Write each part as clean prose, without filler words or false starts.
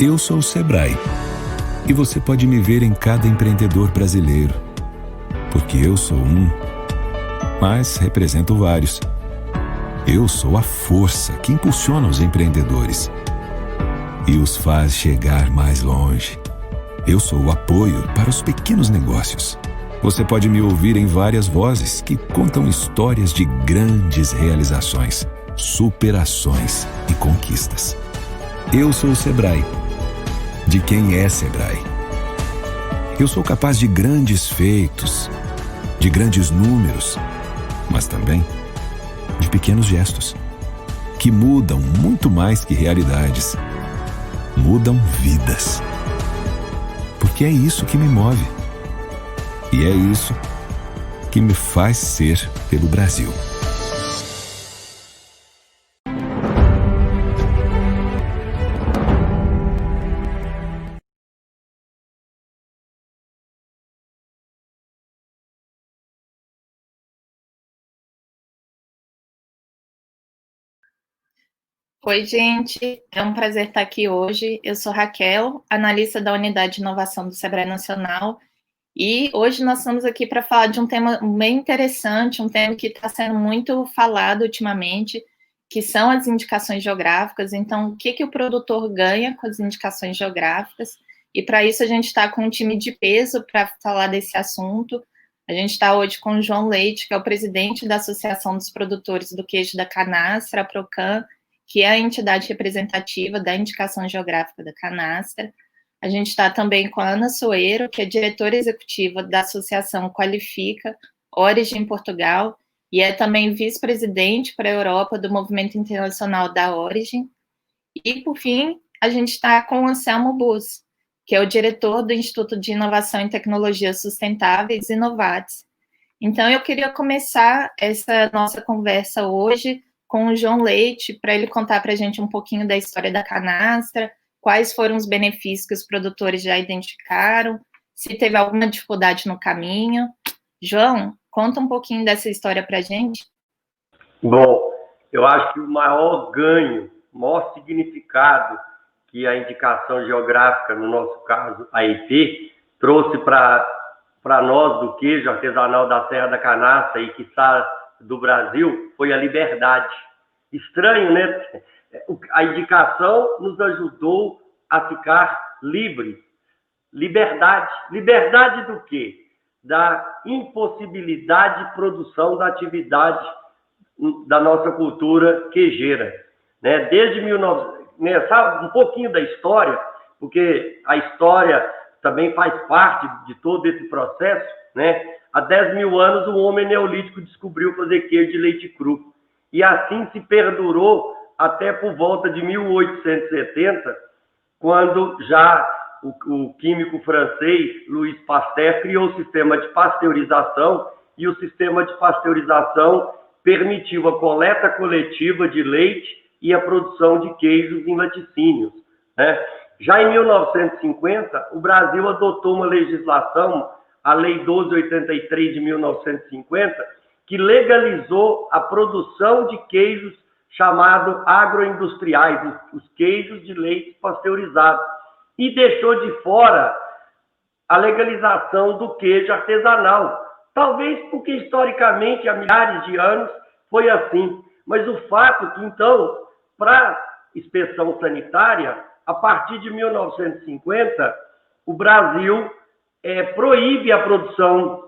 Eu sou o Sebrae e você pode me ver em cada empreendedor brasileiro, porque eu sou um, mas represento vários. Eu sou a força que impulsiona os empreendedores e os faz chegar mais longe. Eu sou o apoio para os pequenos negócios. Você pode me ouvir em várias vozes que contam histórias de grandes realizações, superações e conquistas. Eu sou o Sebrae, de quem é Sebrae. Eu sou capaz de grandes feitos, de grandes números, mas também de pequenos gestos, que mudam muito mais que realidades. Mudam vidas. Porque é isso que me move. E é isso que me faz ser pelo Brasil. Oi, gente. É um prazer estar aqui hoje. Eu sou Raquel, analista da Unidade de Inovação do Sebrae Nacional, e hoje nós estamos aqui para falar de um tema bem interessante, um tema que está sendo muito falado ultimamente, que são as indicações geográficas. Então, o que que o produtor ganha com as indicações geográficas? E para isso a gente está com um time de peso para falar desse assunto. A gente está hoje com o João Leite, que é o presidente da Associação dos Produtores do Queijo da Canastra, a Procan, que é a entidade representativa da indicação geográfica da canastra. A gente está também com a Ana Soeiro, que é diretora executiva da Associação Qualifica, Origem Portugal, e é também vice-presidente para a Europa do Movimento Internacional da Origem. E, por fim, a gente está com o Anselmo Bus, que é o diretor do Instituto de Inovação em Tecnologias Sustentáveis, Inovatis. Então, eu queria começar essa nossa conversa hoje com o João Leite, para ele contar para a gente um pouquinho da história da canastra, quais foram os benefícios que os produtores já identificaram, se teve alguma dificuldade no caminho. João, conta um pouquinho dessa história para a gente. Bom, eu acho que o maior ganho, o maior significado que a indicação geográfica, no nosso caso, a IP, trouxe para nós do queijo artesanal da Serra da Canastra e, quiçá, do Brasil, foi a liberdade. Estranho, né? A indicação nos ajudou a ficar livres. Liberdade. Liberdade do quê? Da impossibilidade de produção da atividade da nossa cultura queijeira. Né? Desde 1900, né? Sabe um pouquinho da história, porque a história também faz parte de todo esse processo, né? Há 10 mil anos, o homem neolítico descobriu fazer queijo de leite cru. E assim se perdurou até por volta de 1870, quando já o químico francês Louis Pasteur criou o sistema de pasteurização, e o sistema de pasteurização permitiu a coleta coletiva de leite e a produção de queijos em laticínios. Né? Já em 1950, o Brasil adotou uma legislação, a Lei 1283 de 1950, que legalizou a produção de queijos chamados agroindustriais, os queijos de leite pasteurizados, e deixou de fora a legalização do queijo artesanal. Talvez porque, historicamente, há milhares de anos, foi assim. Mas o fato é que, então, para inspeção sanitária, a partir de 1950, o Brasil proíbe a produção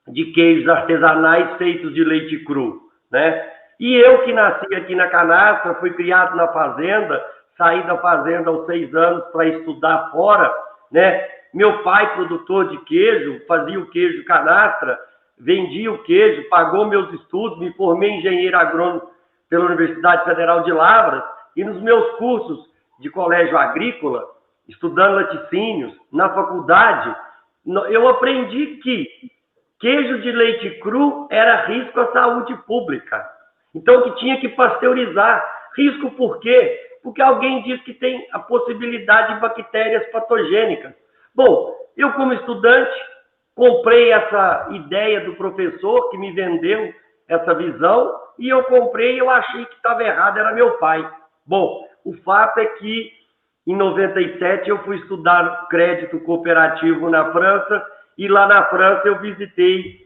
de queijos artesanais feitos de leite cru, né? E eu, que nasci aqui na canastra, fui criado na fazenda, saí da fazenda aos 6 anos para estudar fora, né? Meu pai, produtor de queijo, fazia o queijo canastra, vendia o queijo, pagou meus estudos, me formei engenheiro agrônomo pela Universidade Federal de Lavras, e nos meus cursos de colégio agrícola, estudando laticínios, na faculdade, eu aprendi que queijo de leite cru era risco à saúde pública. Então, que tinha que pasteurizar. Risco por quê? Porque alguém diz que tem a possibilidade de bactérias patogênicas. Bom, eu como estudante, comprei essa ideia do professor que me vendeu essa visão, e eu comprei e eu achei que estava errado, era meu pai. Bom, o fato é que Em 97, eu fui estudar crédito cooperativo na França, e lá na França eu visitei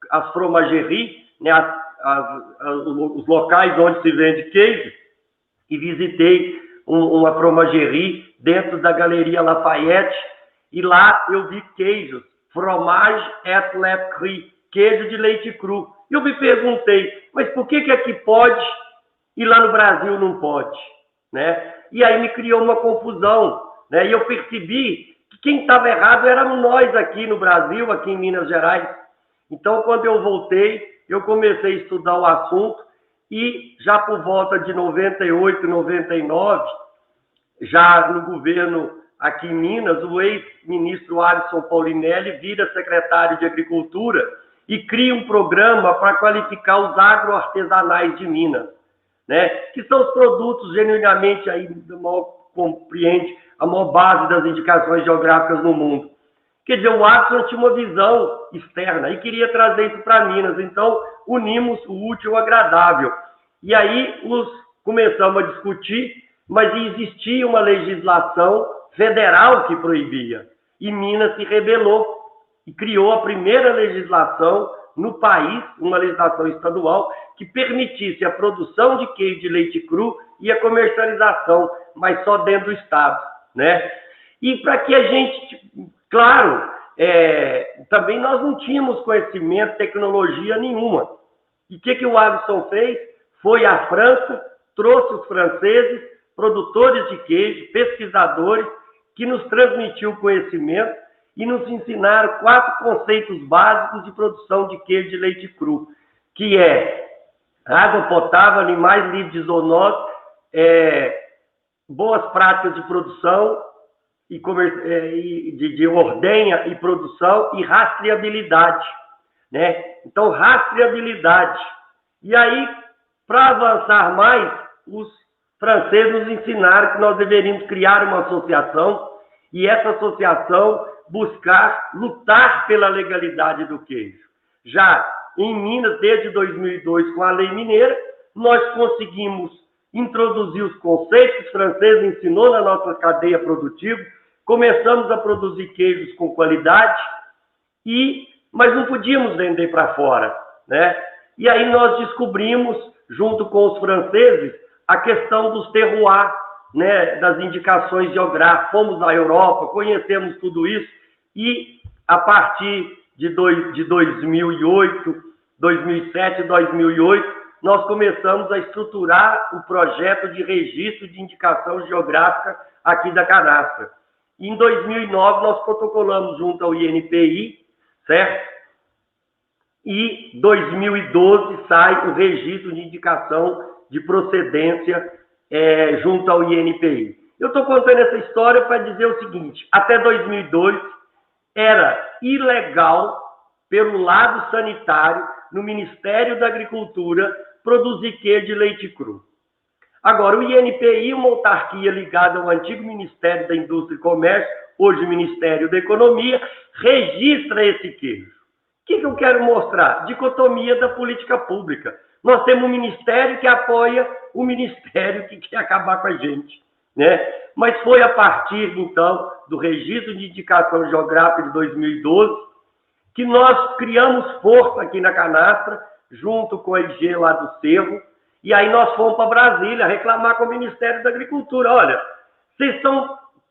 as fromageries, né, os locais onde se vende queijo, e visitei uma fromagerie dentro da Galeria Lafayette, e lá eu vi queijos, fromage et lait cru, queijo de leite cru. E eu me perguntei, mas por que aqui pode e lá no Brasil não pode? Né? E aí me criou uma confusão, né? E eu percebi que quem estava errado éramos nós aqui no Brasil, aqui em Minas Gerais. Então, quando eu voltei, eu comecei a estudar o assunto, e já por volta de 98, 99, já no governo aqui em Minas, o ex-ministro Alisson Paulinelli vira secretário de Agricultura e cria um programa para qualificar os agroartesanais de Minas, né? Que são os produtos genuinamente aí compreende a maior base das indicações geográficas no mundo. Quer dizer, o Alisson tinha uma visão externa e queria trazer isso para Minas. Então, unimos o útil ao agradável. E aí começamos a discutir, mas existia uma legislação federal que proibia. E Minas se rebelou e criou a primeira legislação no país, uma legislação estadual, que permitisse a produção de queijo de leite cru e a comercialização, mas só dentro do estado, né? E para que a gente, claro, também nós não tínhamos conhecimento, tecnologia nenhuma. E o que o Alisson fez? Foi à França, trouxe os franceses, produtores de queijo, pesquisadores, que nos transmitiu conhecimento e nos ensinaram 4 conceitos básicos de produção de queijo de leite cru, que é água potável, animais livres de zoonose, boas práticas de produção, de ordenha e produção, e rastreabilidade, né? Então, rastreabilidade. E aí, para avançar mais, os franceses nos ensinaram que nós deveríamos criar uma associação, e essa associação lutar pela legalidade do queijo. Já em Minas, desde 2002, com a Lei Mineira, nós conseguimos introduzir os conceitos, os franceses ensinou na nossa cadeia produtiva, começamos a produzir queijos com qualidade, mas não podíamos vender para fora, né? E aí nós descobrimos, junto com os franceses, a questão dos terroirs, né, das indicações geográficas. Fomos à Europa, conhecemos tudo isso, e a partir de 2008, 2007, 2008, nós começamos a estruturar o projeto de registro de indicação geográfica aqui da Canastra. Em 2009, nós protocolamos junto ao INPI, certo? E em 2012 sai o registro de indicação de procedência junto ao INPI. Eu estou contando essa história para dizer o seguinte: até 2002 era ilegal, pelo lado sanitário, no Ministério da Agricultura, produzir queijo de leite cru. Agora, o INPI, uma autarquia ligada ao antigo Ministério da Indústria e Comércio, hoje Ministério da Economia, registra esse queijo. O que eu quero mostrar? Dicotomia da política pública. Nós temos um ministério que apoia o ministério que quer acabar com a gente, né? Mas foi a partir, então, do registro de indicação geográfica de 2012 que nós criamos força aqui na Canastra, junto com a IG lá do Cerro, e aí nós fomos para Brasília reclamar com o Ministério da Agricultura. Olha, vocês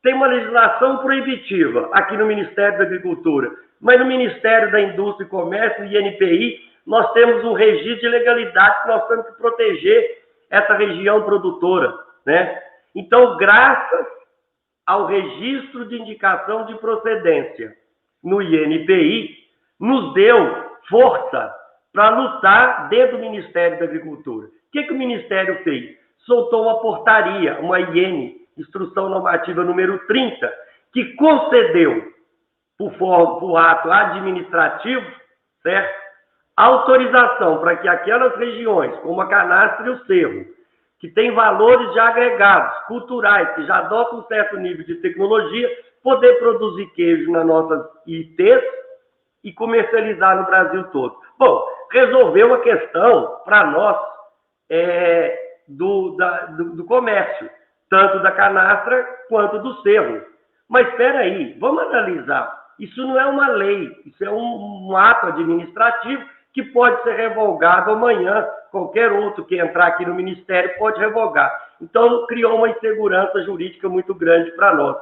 têm uma legislação proibitiva aqui no Ministério da Agricultura, mas no Ministério da Indústria e Comércio, no INPI, nós temos um registro de legalidade que nós temos que proteger essa região produtora, né? Então, graças ao registro de indicação de procedência no INPI, nos deu força para lutar dentro do Ministério da Agricultura. O que o Ministério fez? Soltou uma portaria, uma IN, Instrução Normativa número 30, que concedeu, por ato administrativo, certo? Autorização para que aquelas regiões, como a Canastra e o Cerro, que têm valores já agregados, culturais, que já adotam um certo nível de tecnologia, poder produzir queijo nas nossas ITs e comercializar no Brasil todo. Bom, resolveu a questão, para nós, do comércio. tanto da canastra quanto do cerro. Mas espera aí, vamos analisar. Isso não é uma lei, isso é um ato administrativo que pode ser revogado amanhã. Qualquer outro que entrar aqui no Ministério pode revogar. Então, criou uma insegurança jurídica muito grande para nós.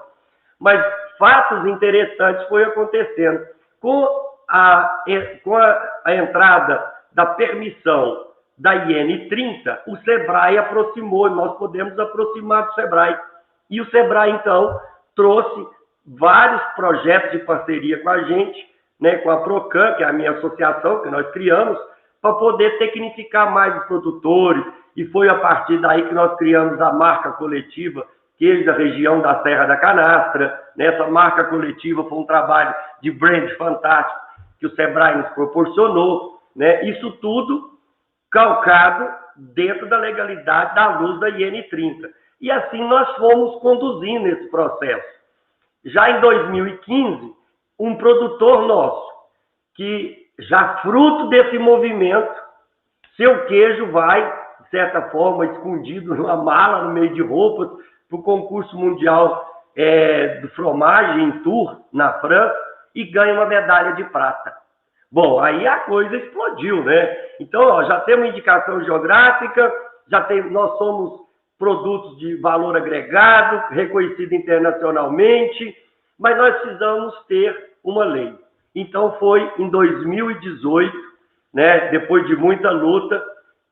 Mas fatos interessantes foram acontecendo. Com a entrada da permissão da IN 30, o SEBRAE aproximou, nós podemos aproximar do SEBRAE. E o SEBRAE, então, trouxe vários projetos de parceria com a gente, né, com a Procam, que é a minha associação que nós criamos, para poder tecnificar mais os produtores, e foi a partir daí que nós criamos a marca coletiva Queijo da Região da Serra da Canastra. Essa marca coletiva foi um trabalho de brand fantástico que o SEBRAE nos proporcionou, né? Isso tudo calcado dentro da legalidade da luz da IN 30. E assim nós fomos conduzindo esse processo. Já em 2015, um produtor nosso, que já fruto desse movimento, seu queijo vai, de certa forma, escondido numa mala, no meio de roupas, para o concurso mundial do fromage em Tours, na França, e ganha uma medalha de prata. Bom, aí a coisa explodiu, né? Então, ó, já temos indicação geográfica, nós somos produtos de valor agregado, reconhecido internacionalmente, mas nós precisamos ter uma lei. Então, foi em 2018, né, depois de muita luta,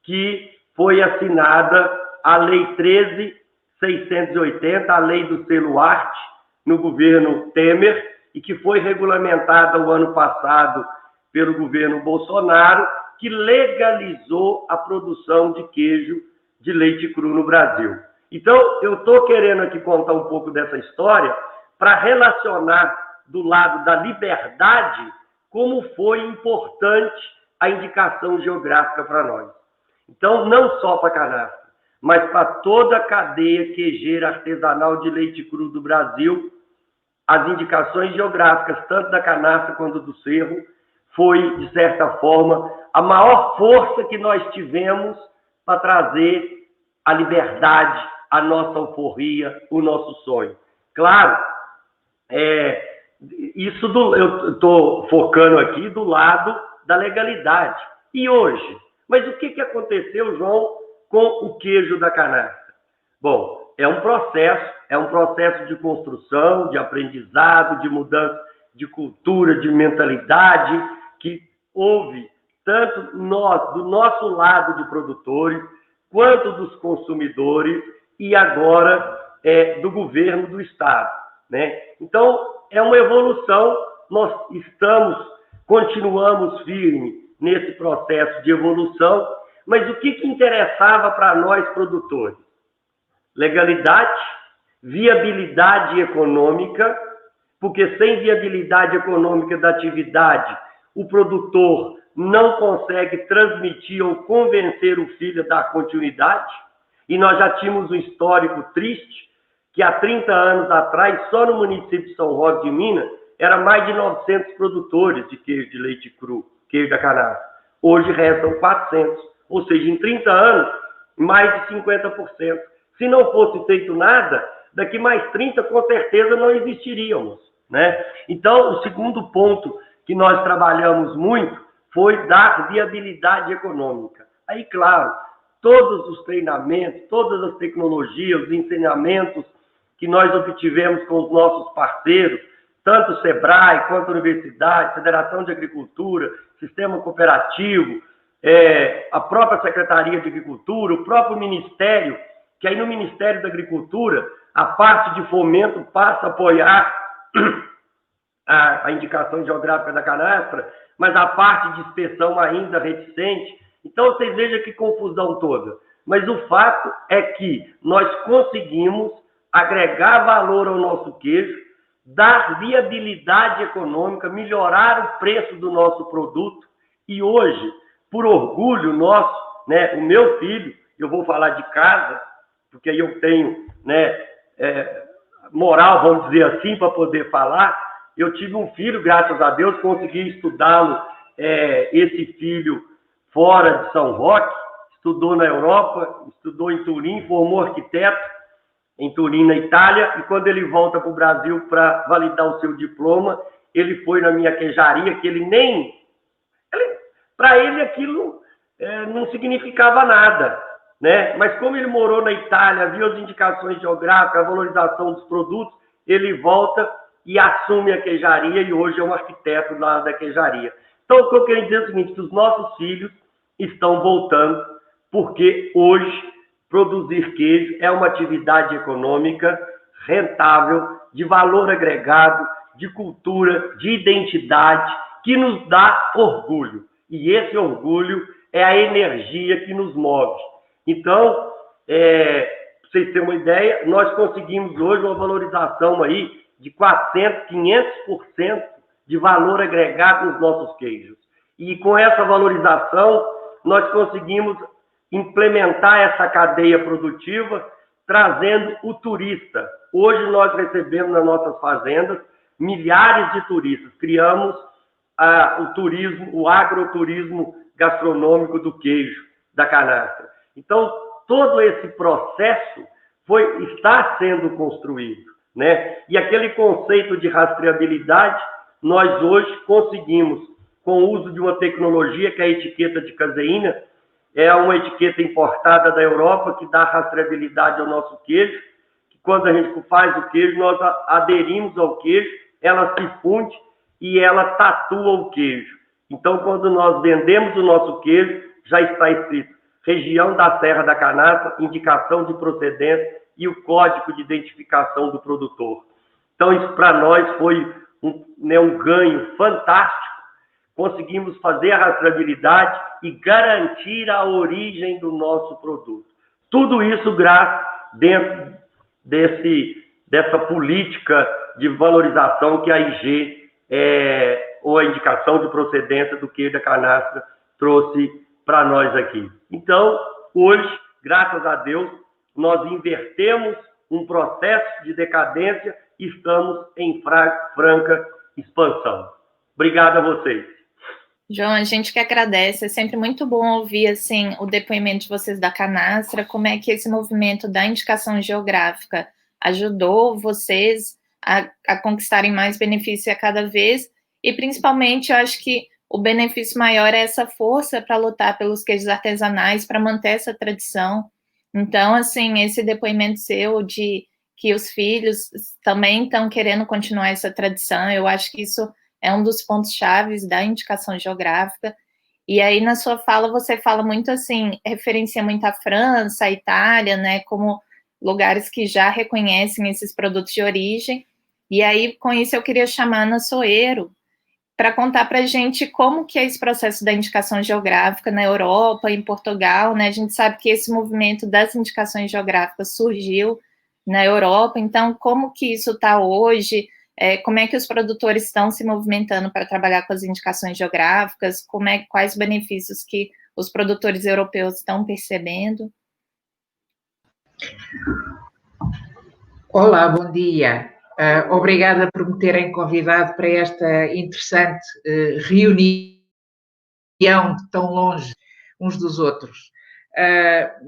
que foi assinada a Lei 13.680, a Lei do Selo Arte, no governo Temer, e que foi regulamentada o ano passado pelo governo Bolsonaro, que legalizou a produção de queijo de leite cru no Brasil. Então, eu estou querendo aqui contar um pouco dessa história para relacionar do lado da liberdade como foi importante a indicação geográfica para nós. Então, não só para a canastra, mas para toda a cadeia queijeira artesanal de leite cru do Brasil, as indicações geográficas, tanto da canastra quanto do cerro, foi, de certa forma, a maior força que nós tivemos para trazer a liberdade, a nossa alforria, o nosso sonho. Claro, eu estou focando aqui do lado da legalidade. E hoje? Mas o que aconteceu, João, com o queijo da canastra? Bom, é um processo de construção, de aprendizado, de mudança de cultura, de mentalidade, que houve tanto do nosso lado de produtores, quanto dos consumidores, e agora do governo do Estado, né? Então, é uma evolução, nós continuamos firmes nesse processo de evolução, mas o que interessava para nós produtores? Legalidade, viabilidade econômica, porque sem viabilidade econômica da atividade, o produtor não consegue transmitir ou convencer o filho a dar continuidade, e nós já tínhamos um histórico triste, que há 30 anos atrás, só no município de São Roque de Minas, era mais de 900 produtores de queijo de leite cru, queijo da canastra. Hoje restam 400, ou seja, em 30 anos, mais de 50%. Se não fosse feito nada, daqui mais 30, com certeza, não existiríamos, né? Então, o segundo ponto que nós trabalhamos muito foi dar viabilidade econômica. Aí, claro, todos os treinamentos, todas as tecnologias, os ensinamentos que nós obtivemos com os nossos parceiros, tanto o SEBRAE, quanto a Universidade, Federação de Agricultura, Sistema Cooperativo, a própria Secretaria de Agricultura, o próprio Ministério, que aí no Ministério da Agricultura, a parte de fomento passa a apoiar a indicação geográfica da canastra, mas a parte de inspeção ainda reticente. Então, vocês vejam que confusão toda. Mas o fato é que nós conseguimos agregar valor ao nosso queijo, dar viabilidade econômica, melhorar o preço do nosso produto. E hoje, por orgulho nosso, né, o meu filho, eu vou falar de casa, porque aí eu tenho, né, moral, vamos dizer assim, para poder falar. Eu tive um filho, graças a Deus, consegui estudá-lo, esse filho, fora de São Roque, estudou na Europa, estudou em Turim, formou arquiteto, em Turim, na Itália, e quando ele volta para o Brasil para validar o seu diploma, ele foi na minha queijaria, que ele nem... Para ele aquilo não significava nada, né? Mas como ele morou na Itália, viu as indicações geográficas, a valorização dos produtos, ele volta e assume a queijaria e hoje é um arquiteto da queijaria. Então, o que eu quero dizer é o seguinte, que os nossos filhos estão voltando, porque hoje produzir queijo é uma atividade econômica rentável, de valor agregado, de cultura, de identidade, que nos dá orgulho. E esse orgulho é a energia que nos move. Então, para vocês terem uma ideia, nós conseguimos hoje uma valorização aí de 400%, 500% de valor agregado nos nossos queijos. E com essa valorização, nós conseguimos implementar essa cadeia produtiva, trazendo o turista. Hoje nós recebemos nas nossas fazendas milhares de turistas. Criamos o turismo, o agroturismo gastronômico do queijo, da canastra. Então, todo esse processo está sendo construído, né? E aquele conceito de rastreabilidade, nós hoje conseguimos, com o uso de uma tecnologia que é a etiqueta de caseína, é uma etiqueta importada da Europa que dá rastreabilidade ao nosso queijo, que quando a gente faz o queijo, nós aderimos ao queijo, ela se funde e ela tatua o queijo. Então, quando nós vendemos o nosso queijo, já está escrito região da Serra da Canastra, indicação de procedência e o código de identificação do produtor. Então, isso para nós foi um ganho fantástico. Conseguimos fazer a rastreabilidade e garantir a origem do nosso produto. Tudo isso graças dentro dessa política de valorização que a IG, ou a indicação de procedência do queijo da canastra, trouxe para nós aqui. Então, hoje, graças a Deus, nós invertemos um processo de decadência e estamos em franca expansão. Obrigado a vocês. João, a gente que agradece, é sempre muito bom ouvir assim, o depoimento de vocês da canastra, como é que esse movimento da indicação geográfica ajudou vocês a conquistarem mais benefício a cada vez, e principalmente eu acho que o benefício maior é essa força para lutar pelos queijos artesanais, para manter essa tradição. Então, assim, esse depoimento seu de que os filhos também estão querendo continuar essa tradição, eu acho que isso é um dos pontos chaves da indicação geográfica. E aí, na sua fala, você fala muito assim, referencia muito a França, a Itália, né, como lugares que já reconhecem esses produtos de origem. E aí, com isso, eu queria chamar a Ana Soeiro para contar para a gente como que é esse processo da indicação geográfica na Europa, em Portugal, né? A gente sabe que esse movimento das indicações geográficas surgiu na Europa, então como que isso está hoje? Como é que os produtores estão se movimentando para trabalhar com as indicações geográficas? Quais benefícios que os produtores europeus estão percebendo? Olá, bom dia. Obrigada por me terem convidado para esta interessante reunião de tão longe uns dos outros.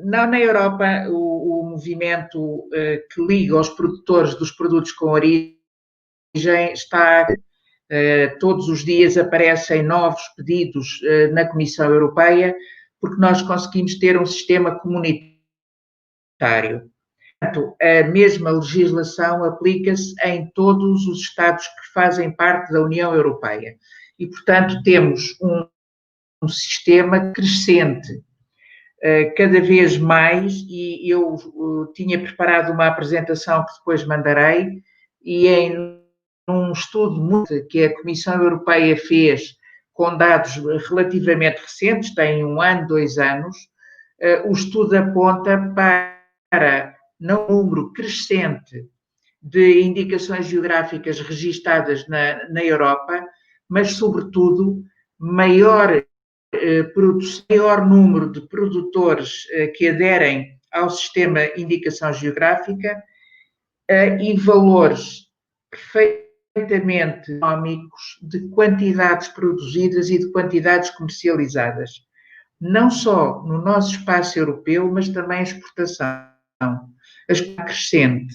Na Europa, o movimento que liga os produtores dos produtos com origem está, todos os dias aparecem novos pedidos na Comissão Europeia, porque nós conseguimos ter um sistema comunitário. Portanto, a mesma legislação aplica-se em todos os Estados que fazem parte da União Europeia. E, portanto, temos um sistema crescente cada vez mais, e eu tinha preparado uma apresentação que depois mandarei, e em um estudo que a Comissão Europeia fez com dados relativamente recentes, tem 1 ano, 2 anos, o estudo aponta para um número crescente de indicações geográficas registadas na Europa, mas, sobretudo, maior número de produtores que aderem ao sistema de indicação geográfica e valores perfeitamente económicos de quantidades produzidas e de quantidades comercializadas, não só no nosso espaço europeu, mas também exportação. crescente.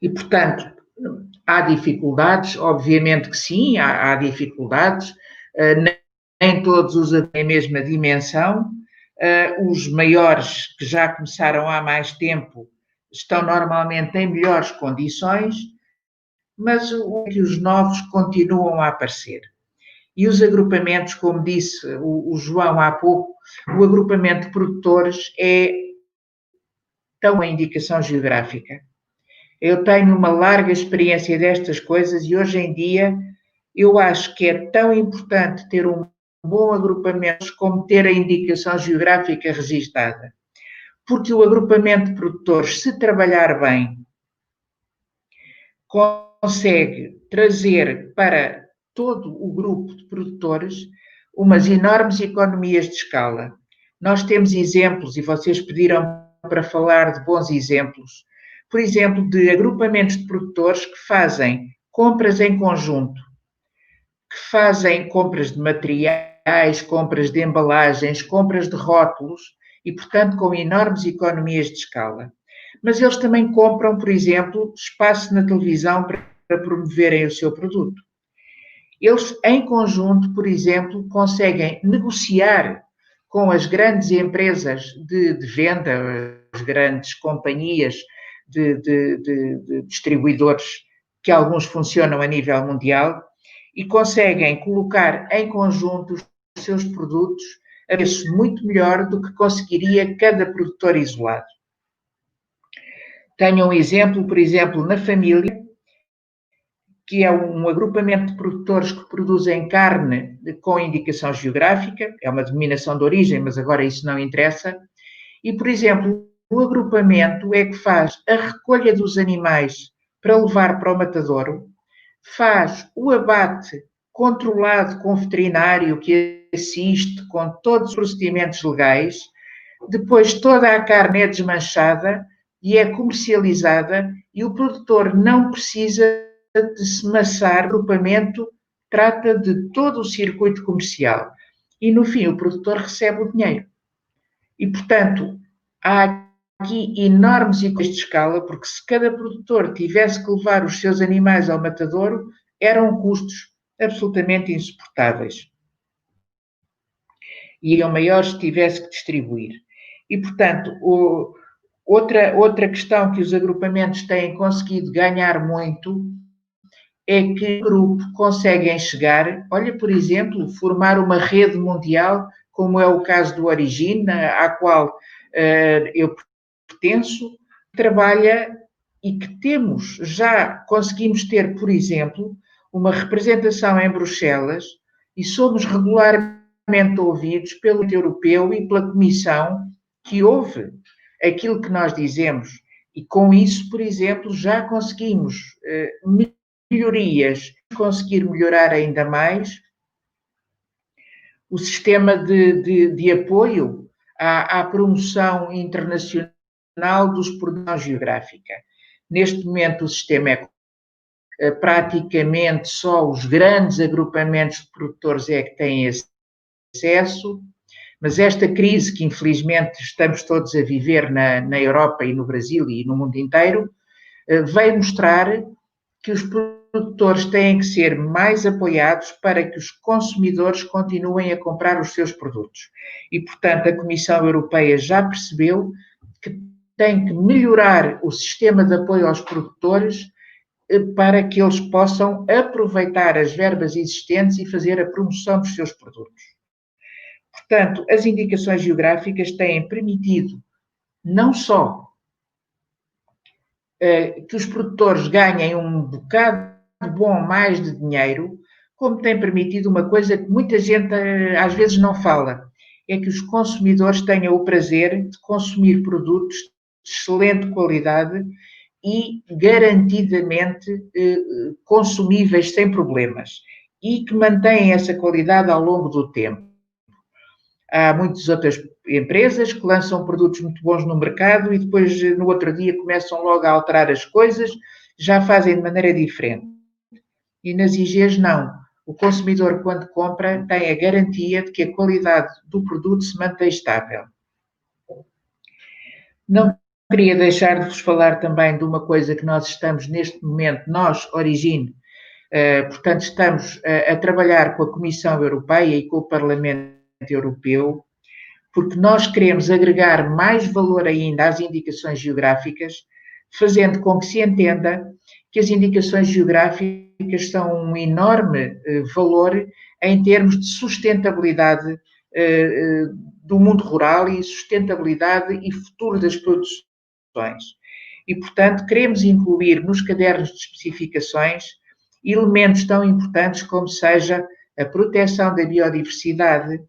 E, portanto, há dificuldades, obviamente que sim, há dificuldades, nem todos usam a mesma dimensão. Os maiores, que já começaram há mais tempo, estão normalmente em melhores condições, mas os novos continuam a aparecer. E os agrupamentos, como disse o João há pouco, o agrupamento de produtores é tão uma indicação geográfica. Eu tenho uma larga experiência destas coisas e hoje em dia eu acho que é tão importante ter um bom agrupamento como ter a indicação geográfica registada. Porque o agrupamento de produtores, se trabalhar bem, consegue trazer para todo o grupo de produtores umas enormes economias de escala. Nós temos exemplos, e vocês pediram para falar de bons exemplos, por exemplo, de agrupamentos de produtores que fazem compras em conjunto, que fazem compras de materiais, compras de embalagens, compras de rótulos e, portanto, com enormes economias de escala. Mas eles também compram, por exemplo, espaço na televisão para promoverem o seu produto. Eles, em conjunto, por exemplo, conseguem negociar com as grandes empresas de venda, as grandes companhias de distribuidores, que alguns funcionam a nível mundial, e conseguem colocar em conjunto os seus produtos a preço muito melhor do que conseguiria cada produtor isolado. Tenho um exemplo, por exemplo, na família, que é um agrupamento de produtores que produzem carne com indicação geográfica, é uma denominação de origem, mas agora isso não interessa, e, por exemplo, o agrupamento é que faz a recolha dos animais para levar para o matadouro, faz o abate controlado com veterinário que assiste com todos os procedimentos legais, depois toda a carne é desmanchada e é comercializada e o produtor não precisa de se maçar. O agrupamento trata de todo o circuito comercial e, no fim, o produtor recebe o dinheiro. E, portanto, há aqui enormes economias de escala, porque se cada produtor tivesse que levar os seus animais ao matadouro, eram custos absolutamente insuportáveis. E iriam maiores se tivesse que distribuir. E, portanto, outra questão que os agrupamentos têm conseguido ganhar muito é que o grupo conseguem chegar, olha, por exemplo, formar uma rede mundial, como é o caso do Origina, à qual eu pertenço, trabalha e que já conseguimos ter, por exemplo, uma representação em Bruxelas e somos regularmente ouvidos pelo Parlamento Europeu e pela Comissão que ouve aquilo que nós dizemos. E com isso, por exemplo, já conseguimos melhorias, conseguir melhorar ainda mais o sistema de apoio à promoção internacional dos produtos geográfica. Neste momento o sistema é praticamente só os grandes agrupamentos de produtores é que têm acesso, mas esta crise que infelizmente estamos todos a viver na Europa e no Brasil e no mundo inteiro, veio mostrar que os produtores têm que ser mais apoiados para que os consumidores continuem a comprar os seus produtos. E, portanto, a Comissão Europeia já percebeu que tem que melhorar o sistema de apoio aos produtores para que eles possam aproveitar as verbas existentes e fazer a promoção dos seus produtos. Portanto, as indicações geográficas têm permitido não só que os produtores ganhem um bocado bom mais de dinheiro, como tem permitido uma coisa que muita gente às vezes não fala, é que os consumidores tenham o prazer de consumir produtos de excelente qualidade e garantidamente consumíveis sem problemas e que mantêm essa qualidade ao longo do tempo. Há muitas outras empresas que lançam produtos muito bons no mercado e depois no outro dia começam logo a alterar as coisas, já fazem de maneira diferente. E nas IGs não. O consumidor, quando compra, tem a garantia de que a qualidade do produto se mantém estável. Não queria deixar de vos falar também de uma coisa que nós estamos neste momento, nós, Origine, portanto, estamos a trabalhar com a Comissão Europeia e com o Parlamento Europeu, porque nós queremos agregar mais valor ainda às indicações geográficas, fazendo com que se entenda que as indicações geográficas são um enorme valor em termos de sustentabilidade do mundo rural e sustentabilidade e futuro das produções. E, portanto, queremos incluir nos cadernos de especificações elementos tão importantes como seja a proteção da biodiversidade,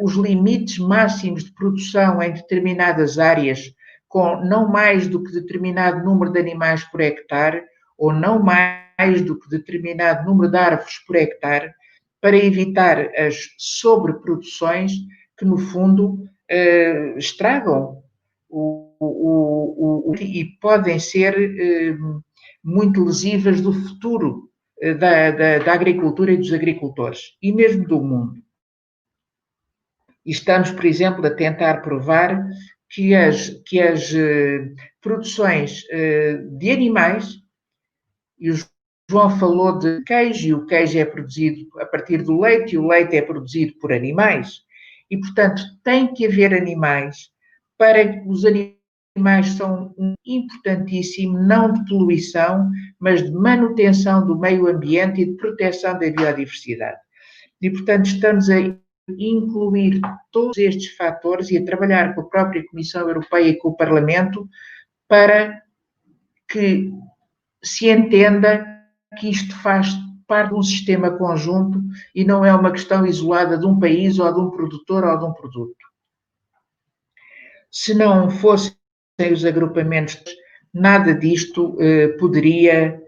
os limites máximos de produção em determinadas áreas, com não mais do que determinado número de animais por hectare, ou não mais do que determinado número de árvores por hectare, para evitar as sobreproduções que, no fundo, estragam e podem ser muito lesivas do futuro da agricultura e dos agricultores, e mesmo do mundo. E estamos, por exemplo, a tentar provar que as produções de animais, e o João falou de queijo, e o queijo é produzido a partir do leite, e o leite é produzido por animais, e, portanto, tem que haver animais para que os animais são importantíssimo, não de poluição, mas de manutenção do meio ambiente e de proteção da biodiversidade. E, portanto, estamos a incluir todos estes fatores e a trabalhar com a própria Comissão Europeia e com o Parlamento para que se entenda que isto faz parte de um sistema conjunto e não é uma questão isolada de um país ou de um produtor ou de um produto. Se não fossem os agrupamentos, nada disto poderia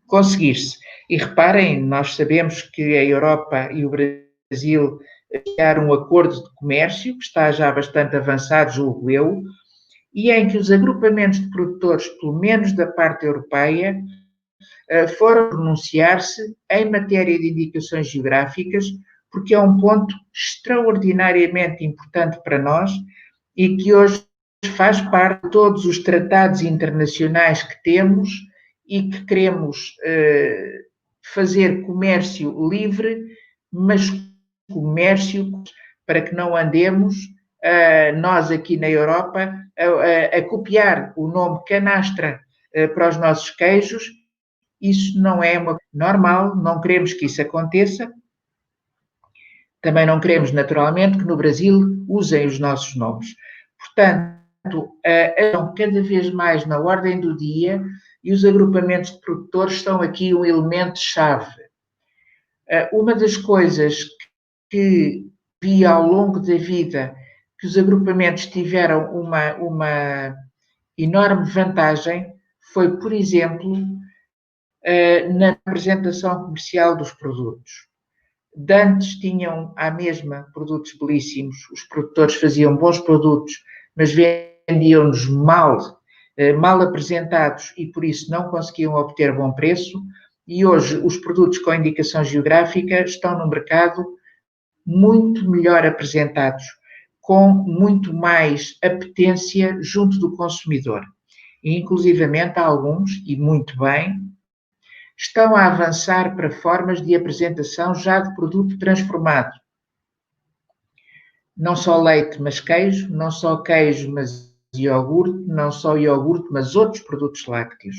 conseguir-se. E reparem, nós sabemos que a Europa e o Brasil chegaram um acordo de comércio, que está já bastante avançado, julgo eu, e em que os agrupamentos de produtores, pelo menos da parte europeia, foram pronunciar-se em matéria de indicações geográficas, porque é um ponto extraordinariamente importante para nós e que hoje faz parte de todos os tratados internacionais que temos e que queremos fazer comércio livre, mas comércio para que não andemos, nós aqui na Europa, a copiar o nome canastra para os nossos queijos. Isso não é normal, não queremos que isso aconteça. Também não queremos, naturalmente, que no Brasil usem os nossos nomes. Portanto, estão cada vez mais na ordem do dia e os agrupamentos de produtores são aqui um elemento-chave. Uma das coisas que vi ao longo da vida que os agrupamentos tiveram uma enorme vantagem foi, por exemplo, na apresentação comercial dos produtos. De antes tinham à mesma produtos belíssimos, os produtores faziam bons produtos, mas vendiam-nos mal apresentados e por isso não conseguiam obter bom preço, e hoje os produtos com indicação geográfica estão no mercado muito melhor apresentados, com muito mais apetência junto do consumidor. E, inclusivamente, alguns, e muito bem, estão a avançar para formas de apresentação já de produto transformado. Não só leite, mas queijo, não só queijo, mas iogurte, não só iogurte, mas outros produtos lácteos.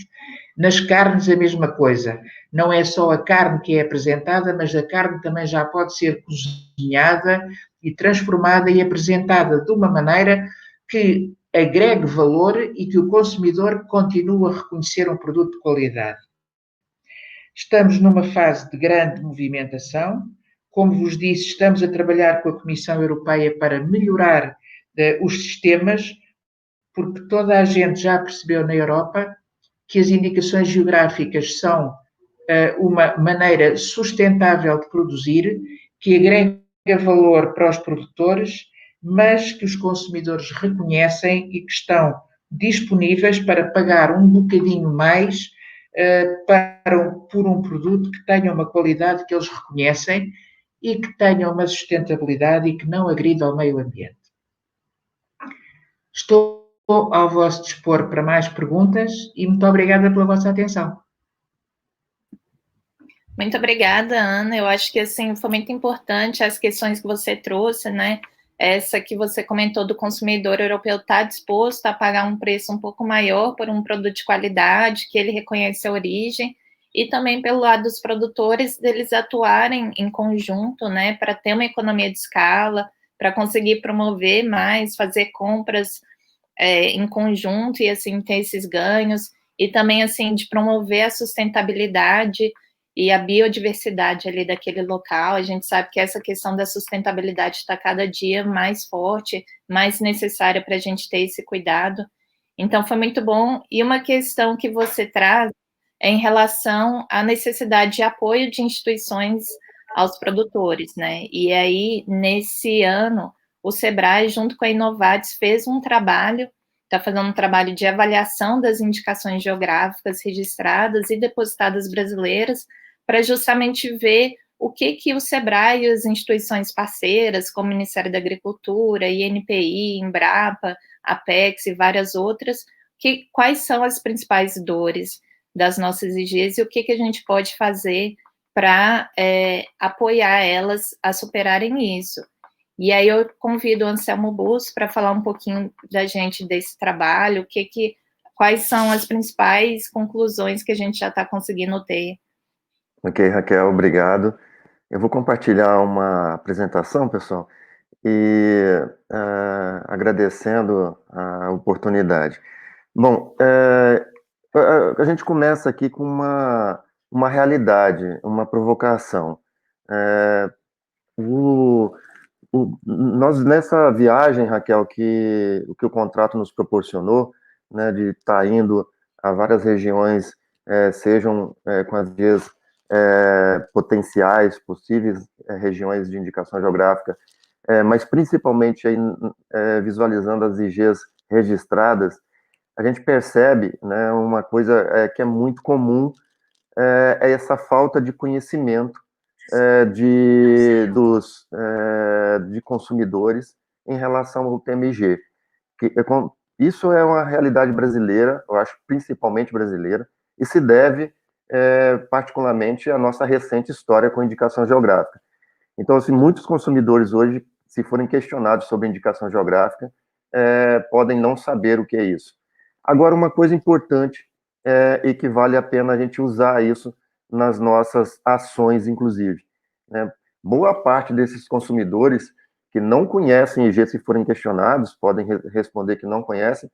Nas carnes, a mesma coisa. Não é só a carne que é apresentada, mas a carne também já pode ser cozinhada e transformada e apresentada de uma maneira que agregue valor e que o consumidor continue a reconhecer um produto de qualidade. Estamos numa fase de grande movimentação. Como vos disse, estamos a trabalhar com a Comissão Europeia para melhorar os sistemas, porque toda a gente já percebeu na Europa que as indicações geográficas são uma maneira sustentável de produzir, que agrega valor para os produtores, mas que os consumidores reconhecem e que estão disponíveis para pagar um bocadinho mais por um produto que tenha uma qualidade que eles reconhecem e que tenha uma sustentabilidade e que não agrida ao meio ambiente. Estou ao vosso dispor para mais perguntas e muito obrigada pela vossa atenção. Muito obrigada, Ana. Eu acho que assim foi muito importante as questões que você trouxe, né? Essa que você comentou do consumidor europeu estar disposto a pagar um preço um pouco maior por um produto de qualidade, que ele reconhece a origem, e também pelo lado dos produtores, deles atuarem em conjunto, né, para ter uma economia de escala, para conseguir promover mais, fazer compras em conjunto e assim ter esses ganhos, e também assim de promover a sustentabilidade e a biodiversidade ali daquele local. A gente sabe que essa questão da sustentabilidade está cada dia mais forte, mais necessária para a gente ter esse cuidado. Então, foi muito bom. E uma questão que você traz é em relação à necessidade de apoio de instituições aos produtores, né? E aí, nesse ano, o Sebrae, junto com a Inovades, fez um trabalho, está fazendo um trabalho de avaliação das indicações geográficas registradas e depositadas brasileiras, para justamente ver o que o Sebrae e as instituições parceiras, como o Ministério da Agricultura, INPI, Embrapa, Apex e várias outras, quais são as principais dores das nossas IGs e o que a gente pode fazer para apoiar elas a superarem isso. E aí eu convido o Anselmo Bus para falar um pouquinho da gente desse trabalho, quais são as principais conclusões que a gente já está conseguindo ter. Ok, Raquel, obrigado. Eu vou compartilhar uma apresentação, pessoal, e agradecendo a oportunidade. Bom, a gente começa aqui com uma realidade, uma provocação. Nós, nessa viagem, Raquel, que o contrato nos proporcionou, né, de estar indo a várias regiões, sejam com as vias potenciais, possíveis regiões de indicação geográfica, mas principalmente aí, visualizando as IGs registradas, a gente percebe, né, uma coisa que é muito comum, é essa falta de conhecimento de consumidores em relação ao TMG. Isso é uma realidade brasileira, eu acho principalmente brasileira, e se deve particularmente à nossa recente história com indicação geográfica. Então, assim, muitos consumidores hoje, se forem questionados sobre indicação geográfica, podem não saber o que é isso. Agora, uma coisa importante e que vale a pena a gente usar isso nas nossas ações, inclusive, né? Boa parte desses consumidores que não conhecem IG, se forem questionados, podem responder que não conhecem,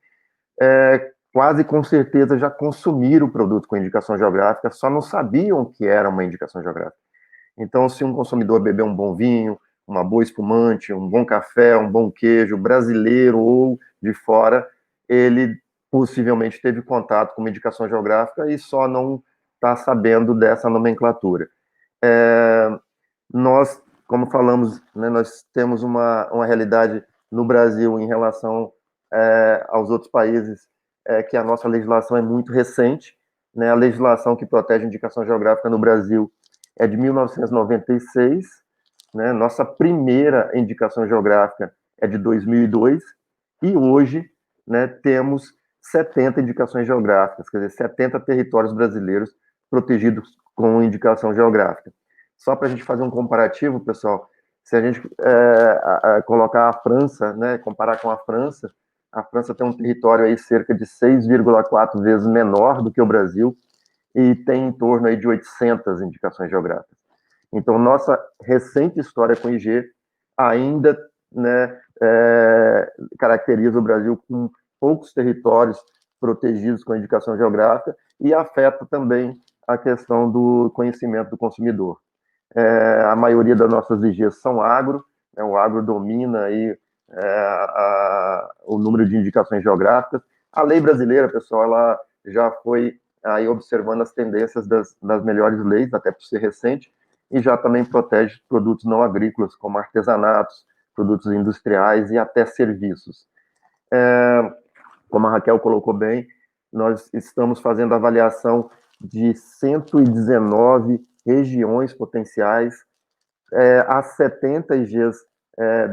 quase com certeza já consumiram o produto com indicação geográfica, só não sabiam que era uma indicação geográfica. Então, se um consumidor beber um bom vinho, uma boa espumante, um bom café, um bom queijo, brasileiro ou de fora, ele possivelmente teve contato com uma indicação geográfica e só não está sabendo dessa nomenclatura. Nós, como falamos, né, nós temos uma realidade no Brasil em relação aos outros países, que a nossa legislação é muito recente, né? A legislação que protege a indicação geográfica no Brasil é de 1996, né? Nossa primeira indicação geográfica é de 2002, e hoje, né, temos 70 indicações geográficas, quer dizer, 70 territórios brasileiros protegidos com indicação geográfica. Só para a gente fazer um comparativo, pessoal, se a gente colocar a França, né, comparar com a França tem um território aí cerca de 6,4 vezes menor do que o Brasil e tem em torno aí de 800 indicações geográficas. Então, nossa recente história com IG ainda, né, caracteriza o Brasil com poucos territórios protegidos com indicação geográfica e afeta também a questão do conhecimento do consumidor. A maioria das nossas IGs são agro, né, o agro domina aí o número de indicações geográficas. A lei brasileira, pessoal, ela já foi aí observando as tendências das melhores leis, até por ser recente, e já também protege produtos não agrícolas, como artesanatos, produtos industriais e até serviços. Como a Raquel colocou bem, nós estamos fazendo avaliação de 119 regiões potenciais, as 70 IGs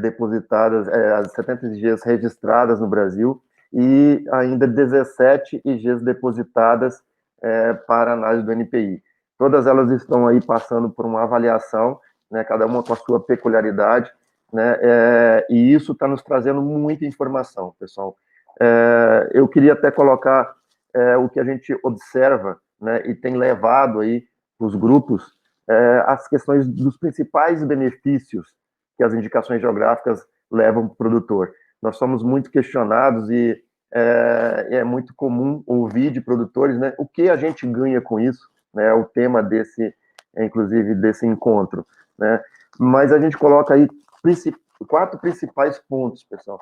depositadas, as 70 IGs registradas no Brasil, e ainda 17 IGs depositadas para análise do NPI. Todas elas estão aí passando por uma avaliação, né, cada uma com a sua peculiaridade, né, e isso está nos trazendo muita informação, pessoal. Eu queria até colocar o que a gente observa, né, e tem levado aí os grupos as questões dos principais benefícios que as indicações geográficas levam para o produtor. Nós somos muito questionados e é muito comum ouvir de produtores, né, o que a gente ganha com isso, né, o tema inclusive, desse encontro, né, mas a gente coloca aí 4 principais pontos, pessoal.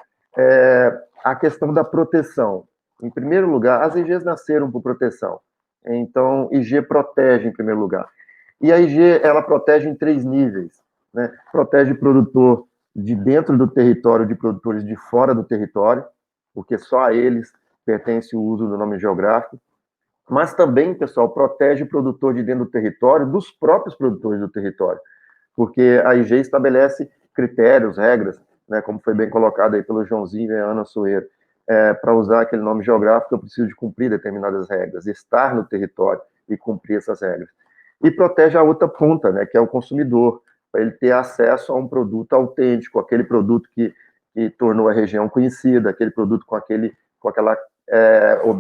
A questão da proteção. Em primeiro lugar, as IGs nasceram por proteção, então IG protege em primeiro lugar. E a IG, ela protege em 3 níveis, né? Protege produtor de dentro do território, de produtores de fora do território, porque só a eles pertence o uso do nome geográfico, mas também, pessoal, protege o produtor de dentro do território, dos próprios produtores do território, porque a IG estabelece critérios, regras, né, como foi bem colocado aí pelo Joãozinho e a Ana Soeiro, para usar aquele nome geográfico eu preciso de cumprir determinadas regras, estar no território e cumprir essas regras. E protege a outra ponta, né, que é o consumidor, para ele ter acesso a um produto autêntico, aquele produto que tornou a região conhecida, aquele produto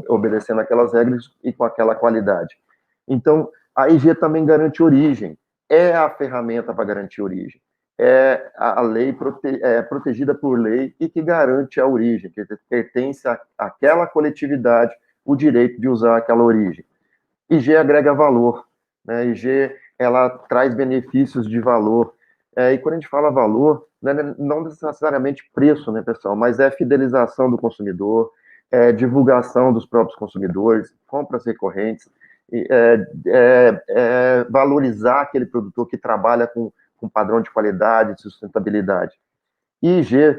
obedecendo aquelas regras e com aquela qualidade. Então, a IG também garante origem, é a ferramenta para garantir origem, é a lei protegida por lei e que garante a origem, que pertence àquela coletividade o direito de usar aquela origem. IG agrega valor, né? IG, ela traz benefícios de valor, e quando a gente fala valor, né, não necessariamente preço, né, pessoal, mas é fidelização do consumidor, divulgação dos próprios consumidores, compras recorrentes, valorizar aquele produtor que trabalha com padrão de qualidade, de sustentabilidade. E IG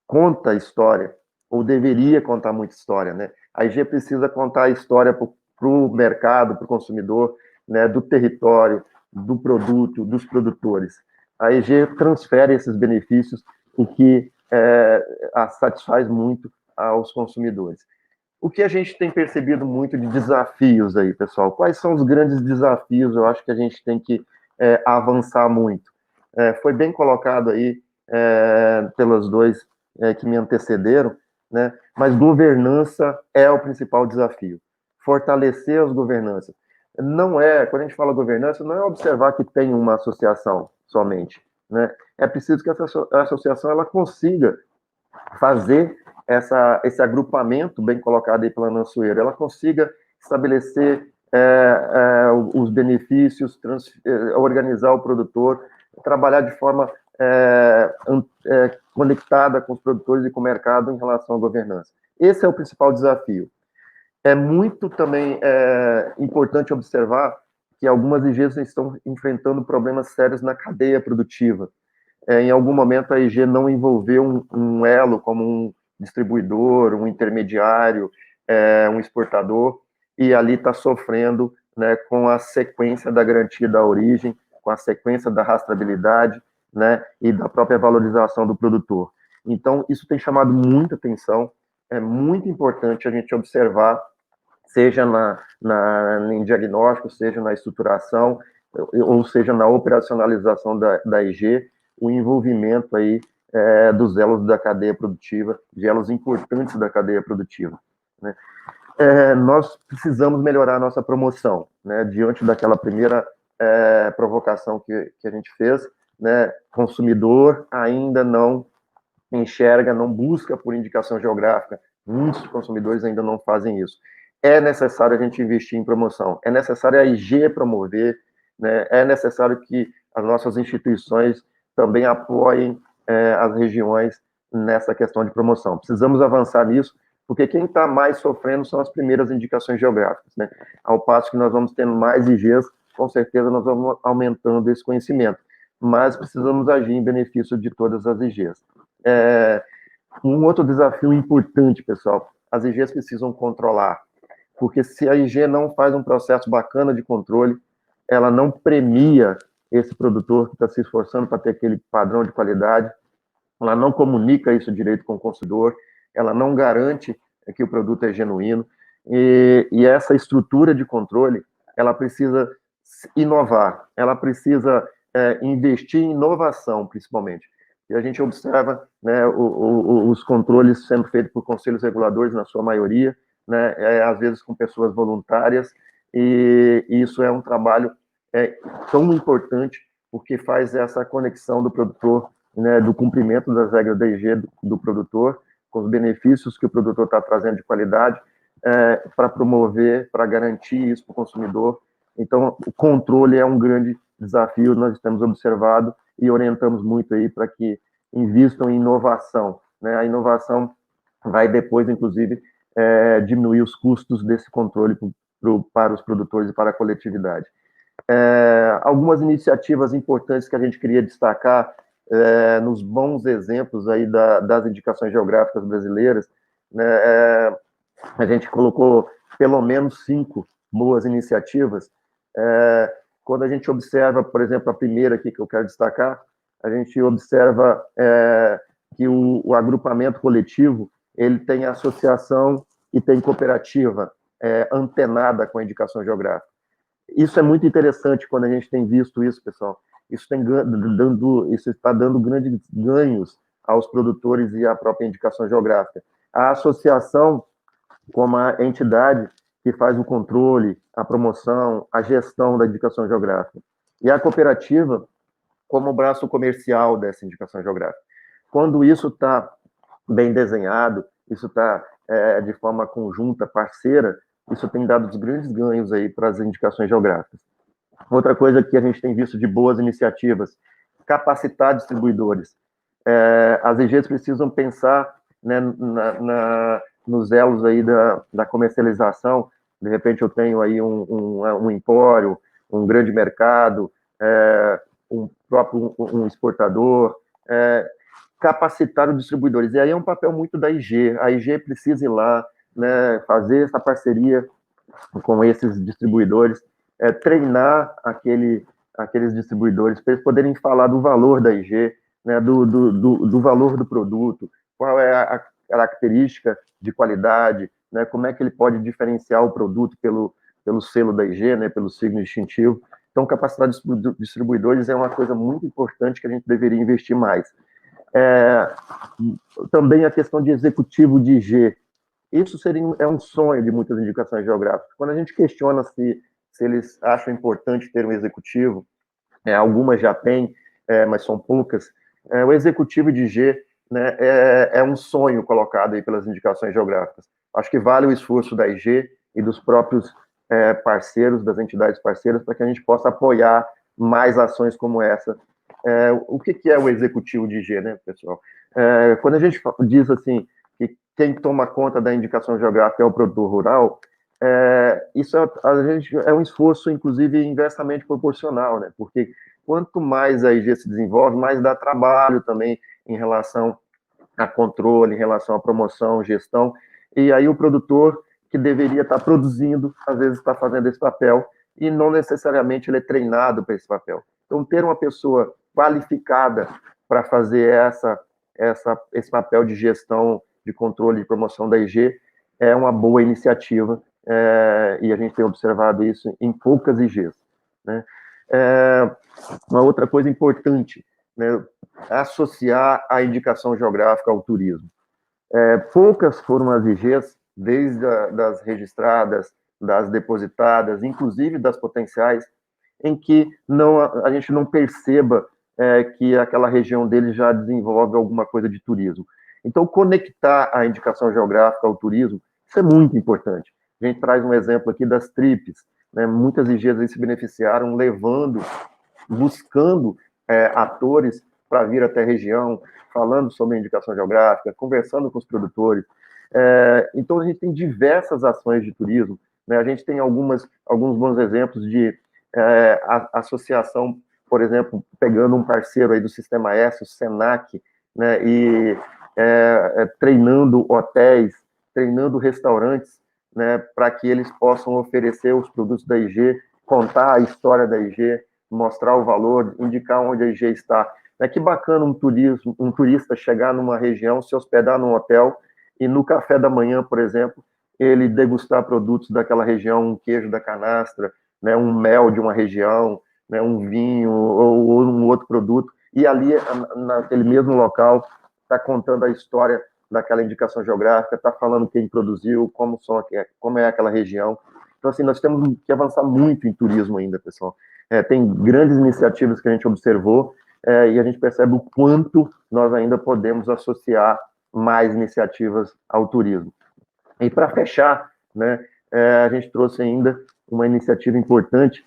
conta a história, ou deveria contar muita história, né? A IG precisa contar a história para o mercado, para o consumidor, né, do território, do produto, dos produtores. A IG transfere esses benefícios, o que satisfaz muito aos consumidores. O que a gente tem percebido muito de desafios aí, pessoal? Quais são os grandes desafios? Eu acho que a gente tem que avançar muito. Foi bem colocado aí pelos dois que me antecederam, né? Mas governança é o principal desafio. Fortalecer as governanças. Quando a gente fala governança, não é observar que tem uma associação somente, né? É preciso que essa associação ela consiga fazer esse agrupamento, bem colocado aí pela Ana Soeiro, ela consiga estabelecer os benefícios, organizar o produtor, trabalhar de forma conectada com os produtores e com o mercado em relação à governança. Esse é o principal desafio. É muito também importante observar que algumas IGs estão enfrentando problemas sérios na cadeia produtiva. Em algum momento a IG não envolveu um elo como um distribuidor, um intermediário, um exportador, e ali está sofrendo, né, com a sequência da garantia da origem, com a sequência da rastreabilidade, né, e da própria valorização do produtor. Então, isso tem chamado muita atenção, é muito importante a gente observar, seja em diagnóstico, seja na estruturação, ou seja na operacionalização da IG, o envolvimento aí dos elos da cadeia produtiva, de elos importantes da cadeia produtiva, né? Nós precisamos melhorar a nossa promoção, né? Diante daquela primeira provocação que a gente fez, né? Consumidor ainda não enxerga, não busca por indicação geográfica, muitos consumidores ainda não fazem isso. É necessário a gente investir em promoção, é necessário a IG promover, né? É necessário que as nossas instituições também apoiem as regiões nessa questão de promoção. Precisamos avançar nisso, porque quem está mais sofrendo são as primeiras indicações geográficas, né? Ao passo que nós vamos tendo mais IGs, com certeza nós vamos aumentando esse conhecimento, mas precisamos agir em benefício de todas as IGs. Um outro desafio importante, pessoal, as IGs precisam controlar, porque se a IG não faz um processo bacana de controle, ela não premia esse produtor que está se esforçando para ter aquele padrão de qualidade, ela não comunica isso direito com o consumidor, ela não garante que o produto é genuíno, e essa estrutura de controle, ela precisa inovar, ela precisa investir em inovação, principalmente. E a gente observa, né, os controles sendo feitos por conselhos reguladores, na sua maioria, né, às vezes com pessoas voluntárias, e isso é um trabalho tão importante, porque faz essa conexão do produtor, né, do cumprimento das regras da IG do produtor, com os benefícios que o produtor está trazendo de qualidade, para promover, para garantir isso para o consumidor. Então, o controle é um grande desafio, nós temos observado e orientamos muito aí para que invistam em inovação, né? A inovação vai depois, inclusive, diminuir os custos desse controle para os produtores e para a coletividade. Algumas iniciativas importantes que a gente queria destacar nos bons exemplos aí das indicações geográficas brasileiras, né, a gente colocou pelo menos 5 boas iniciativas. Quando a gente observa, por exemplo, a primeira aqui que eu quero destacar, a gente observa que o agrupamento coletivo, ele tem associação e tem cooperativa antenada com a indicação geográfica. Isso é muito interessante quando a gente tem visto isso, pessoal. Isso está dando grandes ganhos aos produtores e à própria indicação geográfica. A associação, como a entidade que faz o controle, a promoção, a gestão da indicação geográfica. E a cooperativa, como o braço comercial dessa indicação geográfica. Quando isso está bem desenhado, isso está de forma conjunta, parceira, isso tem dado os grandes ganhos aí para as indicações geográficas. Outra coisa que a gente tem visto de boas iniciativas, capacitar distribuidores. As IGs precisam pensar, né, nos elos aí da comercialização. De repente eu tenho aí um empório, um grande mercado, um exportador, capacitar os distribuidores. E aí é um papel muito da IG. A IG precisa ir lá, né, fazer essa parceria com esses distribuidores, treinar aqueles distribuidores para eles poderem falar do valor da IG, né, do valor do produto, qual é a característica de qualidade, né, como é que ele pode diferenciar o produto pelo selo da IG, né, pelo signo distintivo. Então, capacitar distribuidores é uma coisa muito importante que a gente deveria investir mais. Também a questão de executivo de IG. Isso é um sonho de muitas indicações geográficas. Quando a gente questiona se eles acham importante ter um executivo, algumas já têm, mas são poucas, o executivo de IG, né, é um sonho colocado aí pelas indicações geográficas. Acho que vale o esforço da IG e dos próprios parceiros, das entidades parceiras, para que a gente possa apoiar mais ações como essa. O que é o executivo de IG, né, pessoal? Quando a gente diz assim, que quem toma conta da indicação geográfica é o produtor rural, isso é um esforço, inclusive, inversamente proporcional, né? Porque quanto mais a IG se desenvolve, mais dá trabalho também em relação a controle, em relação à promoção, gestão, e aí o produtor que deveria estar produzindo, às vezes está fazendo esse papel, e não necessariamente ele é treinado para esse papel. Então, ter uma pessoa qualificada para fazer esse papel de gestão, de controle, de promoção da IG, é uma boa iniciativa, e a gente tem observado isso em poucas IGs, né? Uma outra coisa importante, né, associar a indicação geográfica ao turismo. Poucas foram as IGs, desde das registradas, das depositadas, inclusive das potenciais, em que a gente não perceba que aquela região dele já desenvolve alguma coisa de turismo. Então, conectar a indicação geográfica ao turismo, isso é muito importante. A gente traz um exemplo aqui das TRIPs, né? Muitas IGs aí se beneficiaram buscando atores para vir até a região, falando sobre a indicação geográfica, conversando com os produtores. Então, a gente tem diversas ações de turismo, né? A gente tem alguns bons exemplos de associação, por exemplo, pegando um parceiro aí do Sistema S, o SENAC, né, e treinando hotéis, treinando restaurantes, né, para que eles possam oferecer os produtos da IG, contar a história da IG, mostrar o valor, indicar onde a IG está. Que bacana um turista chegar numa região, se hospedar num hotel e no café da manhã, por exemplo, ele degustar produtos daquela região, um queijo da canastra, né, um mel de uma região, né, um vinho ou um outro produto, e ali, naquele mesmo local, está contando a história daquela indicação geográfica, está falando quem produziu, como é aquela região. Então, assim, nós temos que avançar muito em turismo ainda, pessoal. Tem grandes iniciativas que a gente observou, e a gente percebe o quanto nós ainda podemos associar mais iniciativas ao turismo. E para fechar, né, a gente trouxe ainda uma iniciativa importante,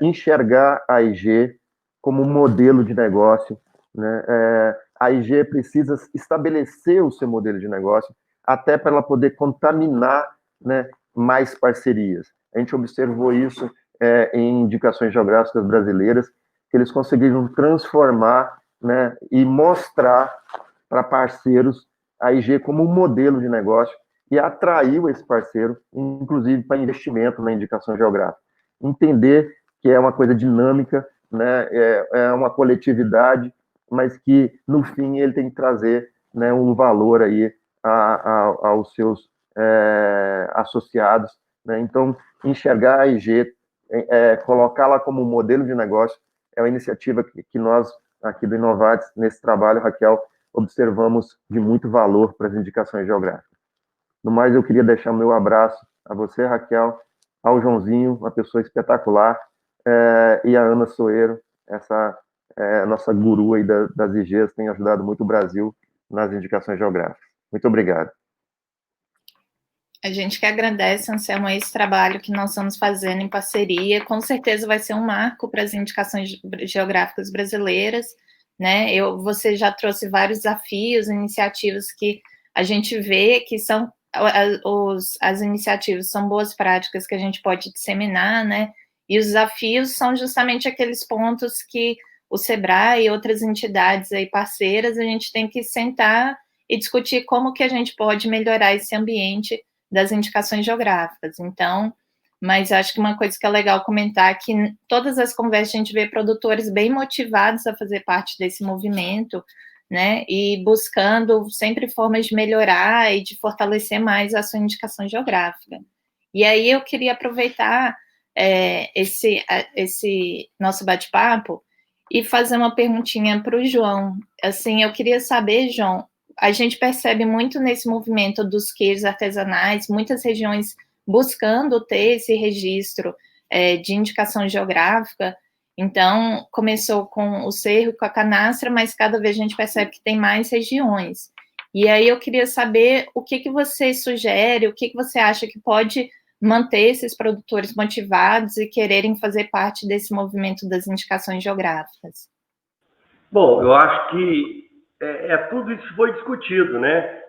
enxergar a IG como um modelo de negócio, né? A IG precisa estabelecer o seu modelo de negócio até para ela poder contaminar, né, mais parcerias. A gente observou isso em indicações geográficas brasileiras, que eles conseguiram transformar, né, e mostrar para parceiros a IG como um modelo de negócio e atraiu esse parceiro, inclusive para investimento na indicação geográfica. Entender que é uma coisa dinâmica, né, é uma coletividade, mas que, no fim, ele tem que trazer, né, um valor aí aos seus associados, né? Então, enxergar a IG, colocá-la como um modelo de negócio, é uma iniciativa que nós, aqui do Inovatis, nesse trabalho, Raquel, observamos de muito valor para as indicações geográficas. No mais, eu queria deixar o meu abraço a você, Raquel, ao Joãozinho, uma pessoa espetacular, e a Ana Soeiro, essa nossa guru aí das IGs, tem ajudado muito o Brasil nas indicações geográficas. Muito obrigado. A gente que agradece, Anselmo, esse trabalho que nós estamos fazendo em parceria. Com certeza vai ser um marco para as indicações geográficas brasileiras, né? Você já trouxe vários desafios, iniciativas que a gente vê que são as iniciativas são boas práticas que a gente pode disseminar, né? E os desafios são justamente aqueles pontos que o SEBRAE e outras entidades aí parceiras, a gente tem que sentar e discutir como que a gente pode melhorar esse ambiente das indicações geográficas. Então, mas acho que uma coisa que é legal comentar é que todas as conversas a gente vê produtores bem motivados a fazer parte desse movimento, né, e buscando sempre formas de melhorar e de fortalecer mais a sua indicação geográfica. E aí eu queria aproveitar esse nosso bate-papo e fazer uma perguntinha para o João. Assim, eu queria saber, João, a gente percebe muito nesse movimento dos queijos artesanais, muitas regiões buscando ter esse registro de indicação geográfica. Então, começou com o cerro, com a canastra, mas cada vez a gente percebe que tem mais regiões. E aí eu queria saber o que você sugere, o que você acha que pode manter esses produtores motivados e quererem fazer parte desse movimento das indicações geográficas. Bom, eu acho que tudo isso foi discutido, né?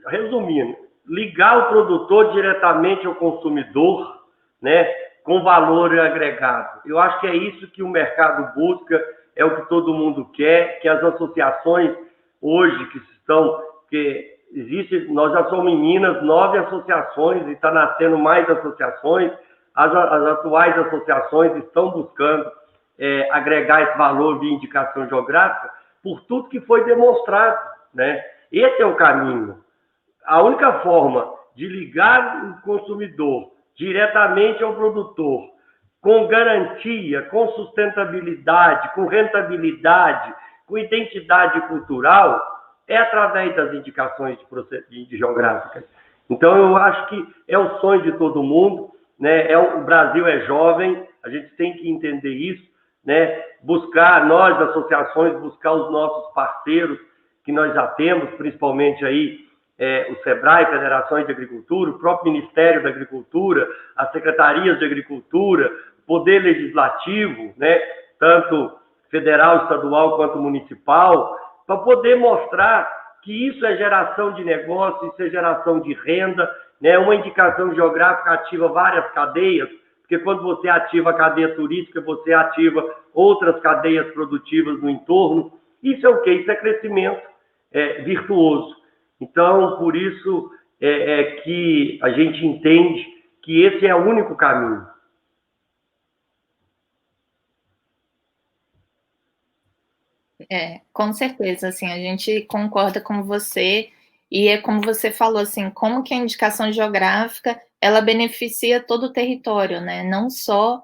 Resumindo, ligar o produtor diretamente ao consumidor, né, com valor agregado. Eu acho que é isso que o mercado busca, é o que todo mundo quer, que as associações hoje nós já somos em Minas 9 associações e está nascendo mais associações. As atuais associações estão buscando agregar esse valor de indicação geográfica por tudo que foi demonstrado, né? Esse é o caminho. A única forma de ligar o consumidor diretamente ao produtor, com garantia, com sustentabilidade, com rentabilidade, com identidade cultural, é através das indicações de geográficas. Então, eu acho que é o sonho de todo mundo, né? O Brasil é jovem, a gente tem que entender isso, né? Buscar, nós, associações, buscar os nossos parceiros que nós já temos, principalmente aí o SEBRAE, Federações de Agricultura, o próprio Ministério da Agricultura, as secretarias de Agricultura, Poder Legislativo, né? Tanto federal, estadual quanto municipal, para poder mostrar que isso é geração de negócio, isso é geração de renda, né? Uma indicação geográfica ativa várias cadeias, porque quando você ativa a cadeia turística, você ativa outras cadeias produtivas no entorno. Isso é o quê? Isso é crescimento virtuoso. Então, por isso que a gente entende que esse é o único caminho. Com certeza, assim, a gente concorda com você, e é como você falou, assim, como que a indicação geográfica, ela beneficia todo o território, né, não só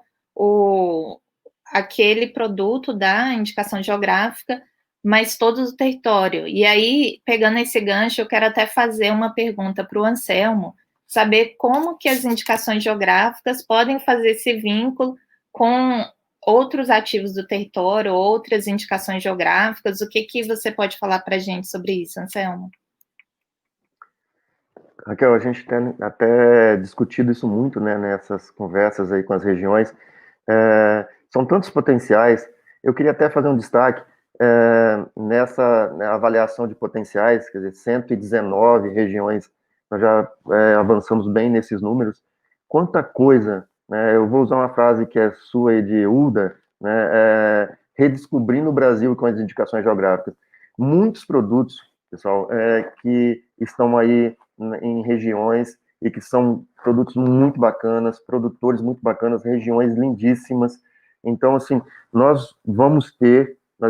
aquele produto da indicação geográfica, mas todo o território. E aí, pegando esse gancho, eu quero até fazer uma pergunta para o Anselmo, saber como que as indicações geográficas podem fazer esse vínculo com outros ativos do território, outras indicações geográficas. O que você pode falar para a gente sobre isso, Anselmo? Raquel, a gente tem até discutido isso muito, né, nessas conversas aí com as regiões. São tantos potenciais. Eu queria até fazer um destaque nessa avaliação de potenciais, quer dizer, 119 regiões, nós já avançamos bem nesses números. Quanta coisa, né, eu vou usar uma frase que é sua e de Uda, né, redescobrindo o Brasil com as indicações geográficas. Muitos produtos, pessoal, que estão aí em regiões e que são produtos muito bacanas, produtores muito bacanas, regiões lindíssimas. Então, assim, nós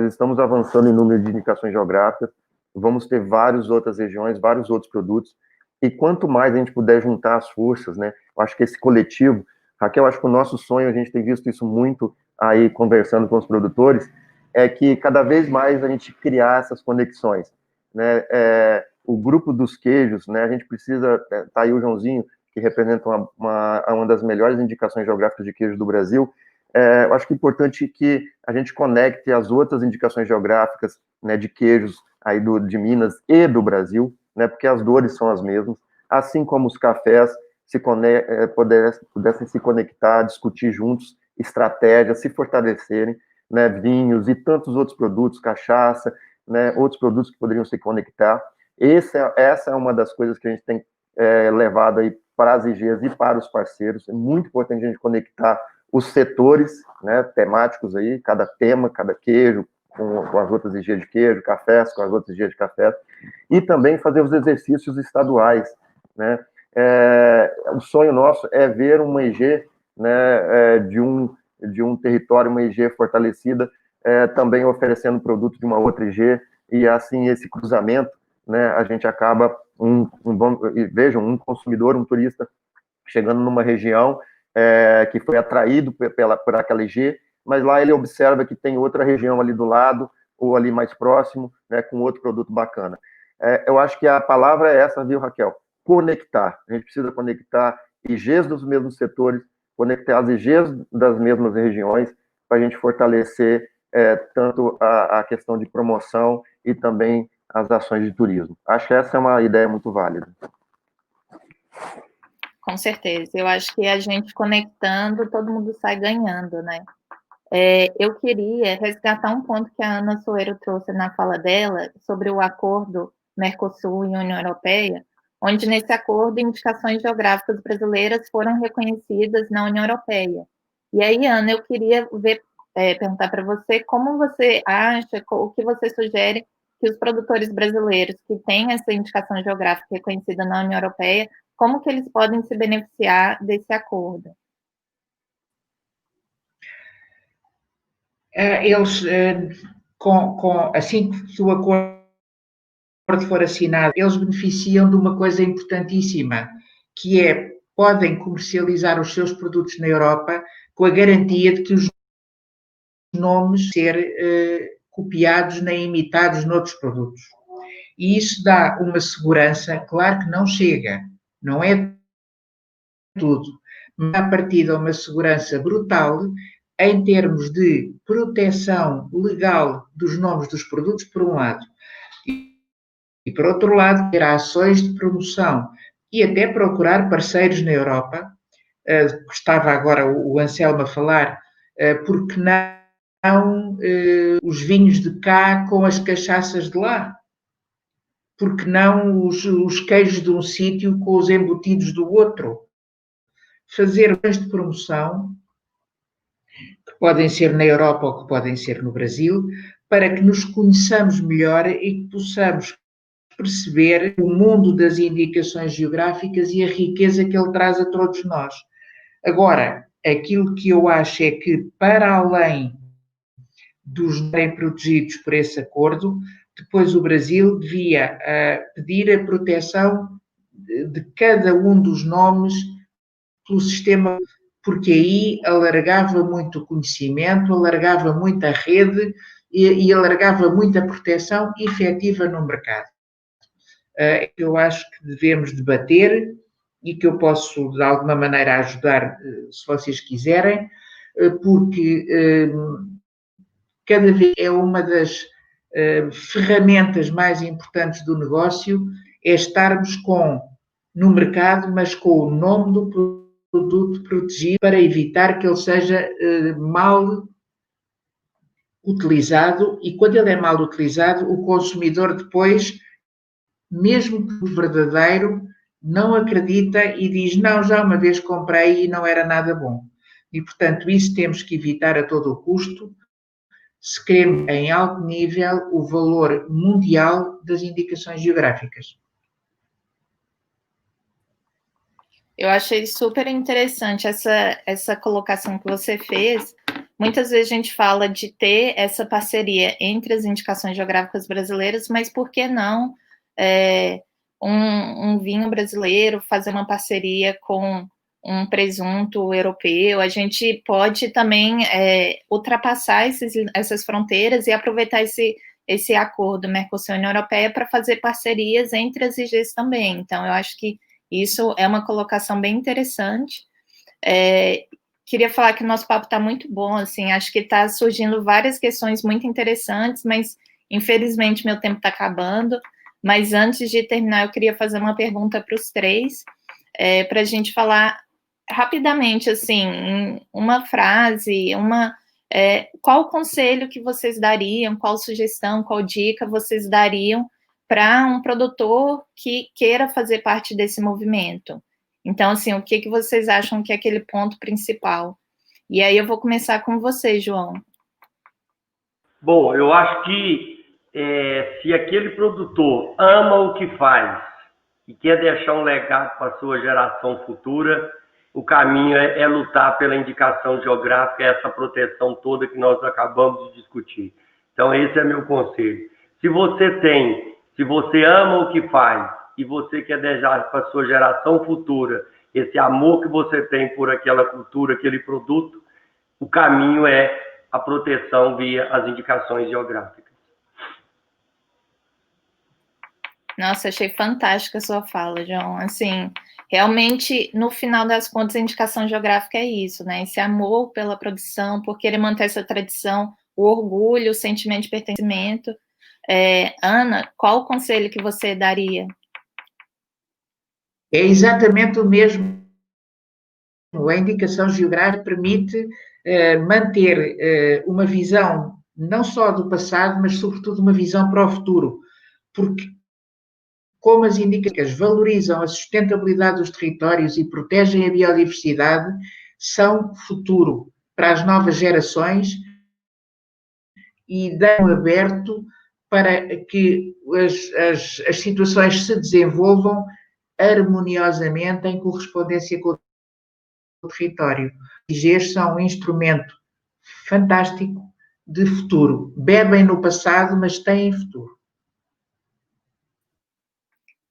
estamos avançando em número de indicações geográficas, vamos ter várias outras regiões, vários outros produtos, e quanto mais a gente puder juntar as forças, né, eu acho que esse coletivo, Raquel, acho que o nosso sonho, a gente tem visto isso muito aí conversando com os produtores, é que cada vez mais a gente criar essas conexões, né, o grupo dos queijos, né, a gente precisa, tá aí o Joãozinho, que representa uma das melhores indicações geográficas de queijo do Brasil. Eu acho que é importante que a gente conecte as outras indicações geográficas, né, de queijos aí de Minas e do Brasil, né, porque as dores são as mesmas, assim como os cafés pudessem se conectar, discutir juntos estratégias, se fortalecerem, né, vinhos e tantos outros produtos, cachaça, né, outros produtos que poderiam se conectar. Essa é uma das coisas que a gente tem levado aí para as IGs e para os parceiros. É muito importante a gente conectar os setores, né, temáticos aí, cada tema, cada queijo, com as outras IGs de queijo, cafés, com as outras IGs de café, e também fazer os exercícios estaduais, né. O sonho nosso é ver uma IG, né, de um território, uma IG fortalecida, também oferecendo produto de uma outra IG, e assim esse cruzamento, né, a gente acaba vejam, um consumidor, um turista chegando numa região que foi atraído por aquela IG, mas lá ele observa que tem outra região ali do lado, ou ali mais próximo, né, com outro produto bacana. Eu acho que a palavra é essa, viu, Raquel? Conectar. A gente precisa conectar IGs dos mesmos setores, conectar as IGs das mesmas regiões, para a gente fortalecer tanto a questão de promoção e também as ações de turismo. Acho que essa é uma ideia muito válida. Com certeza. Eu acho que a gente conectando, todo mundo sai ganhando, né? Eu queria resgatar um ponto que a Ana Soeiro trouxe na fala dela sobre o acordo Mercosul e União Europeia, onde nesse acordo indicações geográficas brasileiras foram reconhecidas na União Europeia. E aí, Ana, eu queria perguntar para você como você acha, o que você sugere que os produtores brasileiros que têm essa indicação geográfica reconhecida na União Europeia, como que eles podem se beneficiar desse acordo? Eles, assim que o acordo for assinado, eles beneficiam de uma coisa importantíssima, que é, podem comercializar os seus produtos na Europa com a garantia de que os nomes ser copiados nem imitados noutros produtos. E isso dá uma segurança, claro que não chega, não é tudo, mas a partir de uma segurança brutal em termos de proteção legal dos nomes dos produtos, por um lado, e por outro lado, ter ações de promoção e até procurar parceiros na Europa, estava agora o Anselmo a falar, porque não os vinhos de cá com as cachaças de lá? Porque não os queijos de um sítio com os embutidos do outro? Fazer ações de promoção, que podem ser na Europa ou que podem ser no Brasil, para que nos conheçamos melhor e que possamos perceber o mundo das indicações geográficas e a riqueza que ele traz a todos nós. Agora, aquilo que eu acho é que, para além dos bem protegidos por esse acordo, depois o Brasil devia pedir a proteção de cada um dos nomes pelo sistema, porque aí alargava muito o conhecimento, alargava muito a rede e alargava muito a proteção efetiva no mercado. Eu acho que devemos debater e que eu posso, de alguma maneira, ajudar, se vocês quiserem, porque cada vez é uma das ferramentas mais importantes do negócio, é estarmos no mercado, mas com o nome do produto protegido para evitar que ele seja mal utilizado, e quando ele é mal utilizado, o consumidor depois, mesmo que verdadeiro, não acredita e diz, não, já uma vez comprei e não era nada bom. E, portanto, isso temos que evitar a todo o custo, se queremos em alto nível o valor mundial das indicações geográficas. Eu achei super interessante essa colocação que você fez. Muitas vezes a gente fala de ter essa parceria entre as indicações geográficas brasileiras, mas por que não um vinho brasileiro fazer uma parceria com um presunto europeu? A gente pode também ultrapassar essas fronteiras e aproveitar esse acordo Mercosul-União Europeia para fazer parcerias entre as IGs também. Então, eu acho que isso é uma colocação bem interessante. Queria falar que o nosso papo está muito bom, assim, acho que está surgindo várias questões muito interessantes, mas, infelizmente, meu tempo está acabando. Mas, antes de terminar, eu queria fazer uma pergunta para os três, para a gente falar rapidamente, assim, em uma frase, qual conselho que vocês dariam, qual sugestão, qual dica vocês dariam para um produtor que queira fazer parte desse movimento? Então, assim, o que vocês acham que é aquele ponto principal? E aí eu vou começar com você, João. Bom, eu acho que se aquele produtor ama o que faz e quer deixar um legado para a sua geração futura, o caminho é lutar pela indicação geográfica, essa proteção toda que nós acabamos de discutir. Então, esse é meu conselho. Se você ama o que faz e você quer deixar para a sua geração futura esse amor que você tem por aquela cultura, aquele produto, o caminho é a proteção via as indicações geográficas. Nossa, achei fantástica a sua fala, João. Assim, realmente, no final das contas, a indicação geográfica é isso, né? Esse amor pela produção, por querer manter essa tradição, o orgulho, o sentimento de pertencimento. Ana, qual o conselho que você daria? É exatamente o mesmo. A indicação geográfica permite manter uma visão não só do passado, mas sobretudo uma visão para o futuro, porque como as indicações valorizam a sustentabilidade dos territórios e protegem a biodiversidade, são futuro para as novas gerações e dão aberto para que as situações se desenvolvam harmoniosamente em correspondência com o território. Os IGs são um instrumento fantástico de futuro. Bebem no passado, mas têm futuro.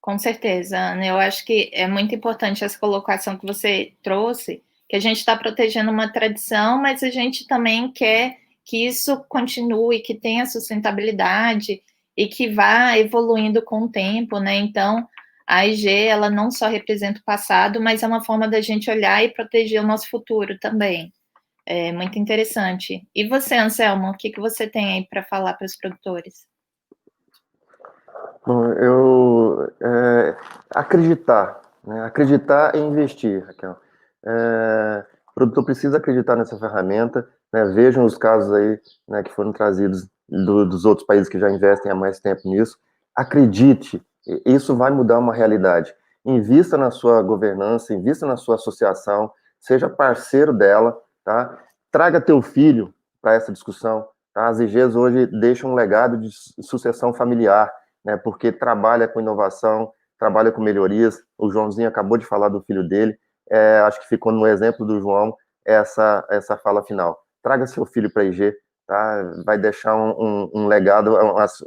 Com certeza, Ana. Eu acho que é muito importante essa colocação que você trouxe, que a gente está protegendo uma tradição, mas a gente também quer que isso continue, que tenha sustentabilidade e que vá evoluindo com o tempo, né? Então, a IG, ela não só representa o passado, mas é uma forma da gente olhar e proteger o nosso futuro também. É muito interessante. E você, Anselmo, o que você tem aí para falar para os produtores? Bom, acreditar, né? Acreditar e investir, Raquel. O produtor precisa acreditar nessa ferramenta, né? Vejam os casos aí, né, que foram trazidos dos outros países que já investem há mais tempo nisso. Acredite, isso vai mudar uma realidade. Invista na sua governança, invista na sua associação, seja parceiro dela, tá? Traga teu filho para essa discussão, tá? As IGs hoje deixam um legado de sucessão familiar, né, porque trabalha com inovação, trabalha com melhorias. O Joãozinho acabou de falar do filho dele, acho que ficou no exemplo do João essa fala final. Traga seu filho para a IG, tá? Vai deixar um legado,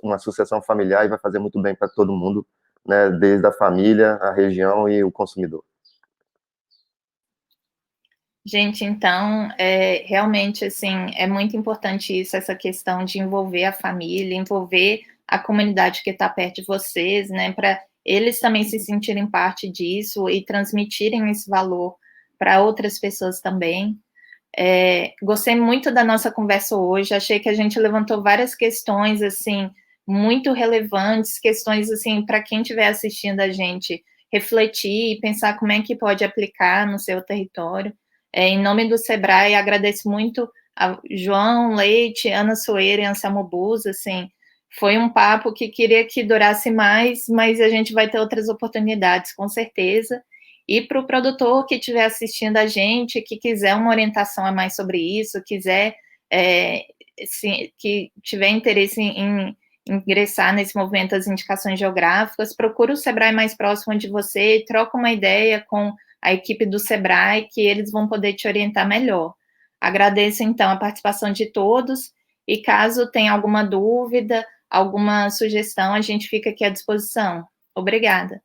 uma sucessão familiar e vai fazer muito bem para todo mundo, né? Desde a família, a região e o consumidor. Gente, então, realmente, assim, é muito importante isso, essa questão de envolver a família, envolver a comunidade que está perto de vocês, né, para eles também se sentirem parte disso e transmitirem esse valor para outras pessoas também. Gostei muito da nossa conversa hoje, achei que a gente levantou várias questões, assim, muito relevantes, questões, assim, para quem estiver assistindo a gente refletir e pensar como é que pode aplicar no seu território. Em nome do Sebrae, agradeço muito a João Leite, Ana Soeira e Anselmo Bus, assim, foi um papo que queria que durasse mais, mas a gente vai ter outras oportunidades, com certeza. E para o produtor que estiver assistindo a gente, que quiser uma orientação a mais sobre isso, quiser, que tiver interesse em ingressar nesse movimento das indicações geográficas, procura o Sebrae mais próximo de você, troca uma ideia com a equipe do Sebrae, que eles vão poder te orientar melhor. Agradeço, então, a participação de todos, e caso tenha alguma dúvida, alguma sugestão, a gente fica aqui à disposição. Obrigada.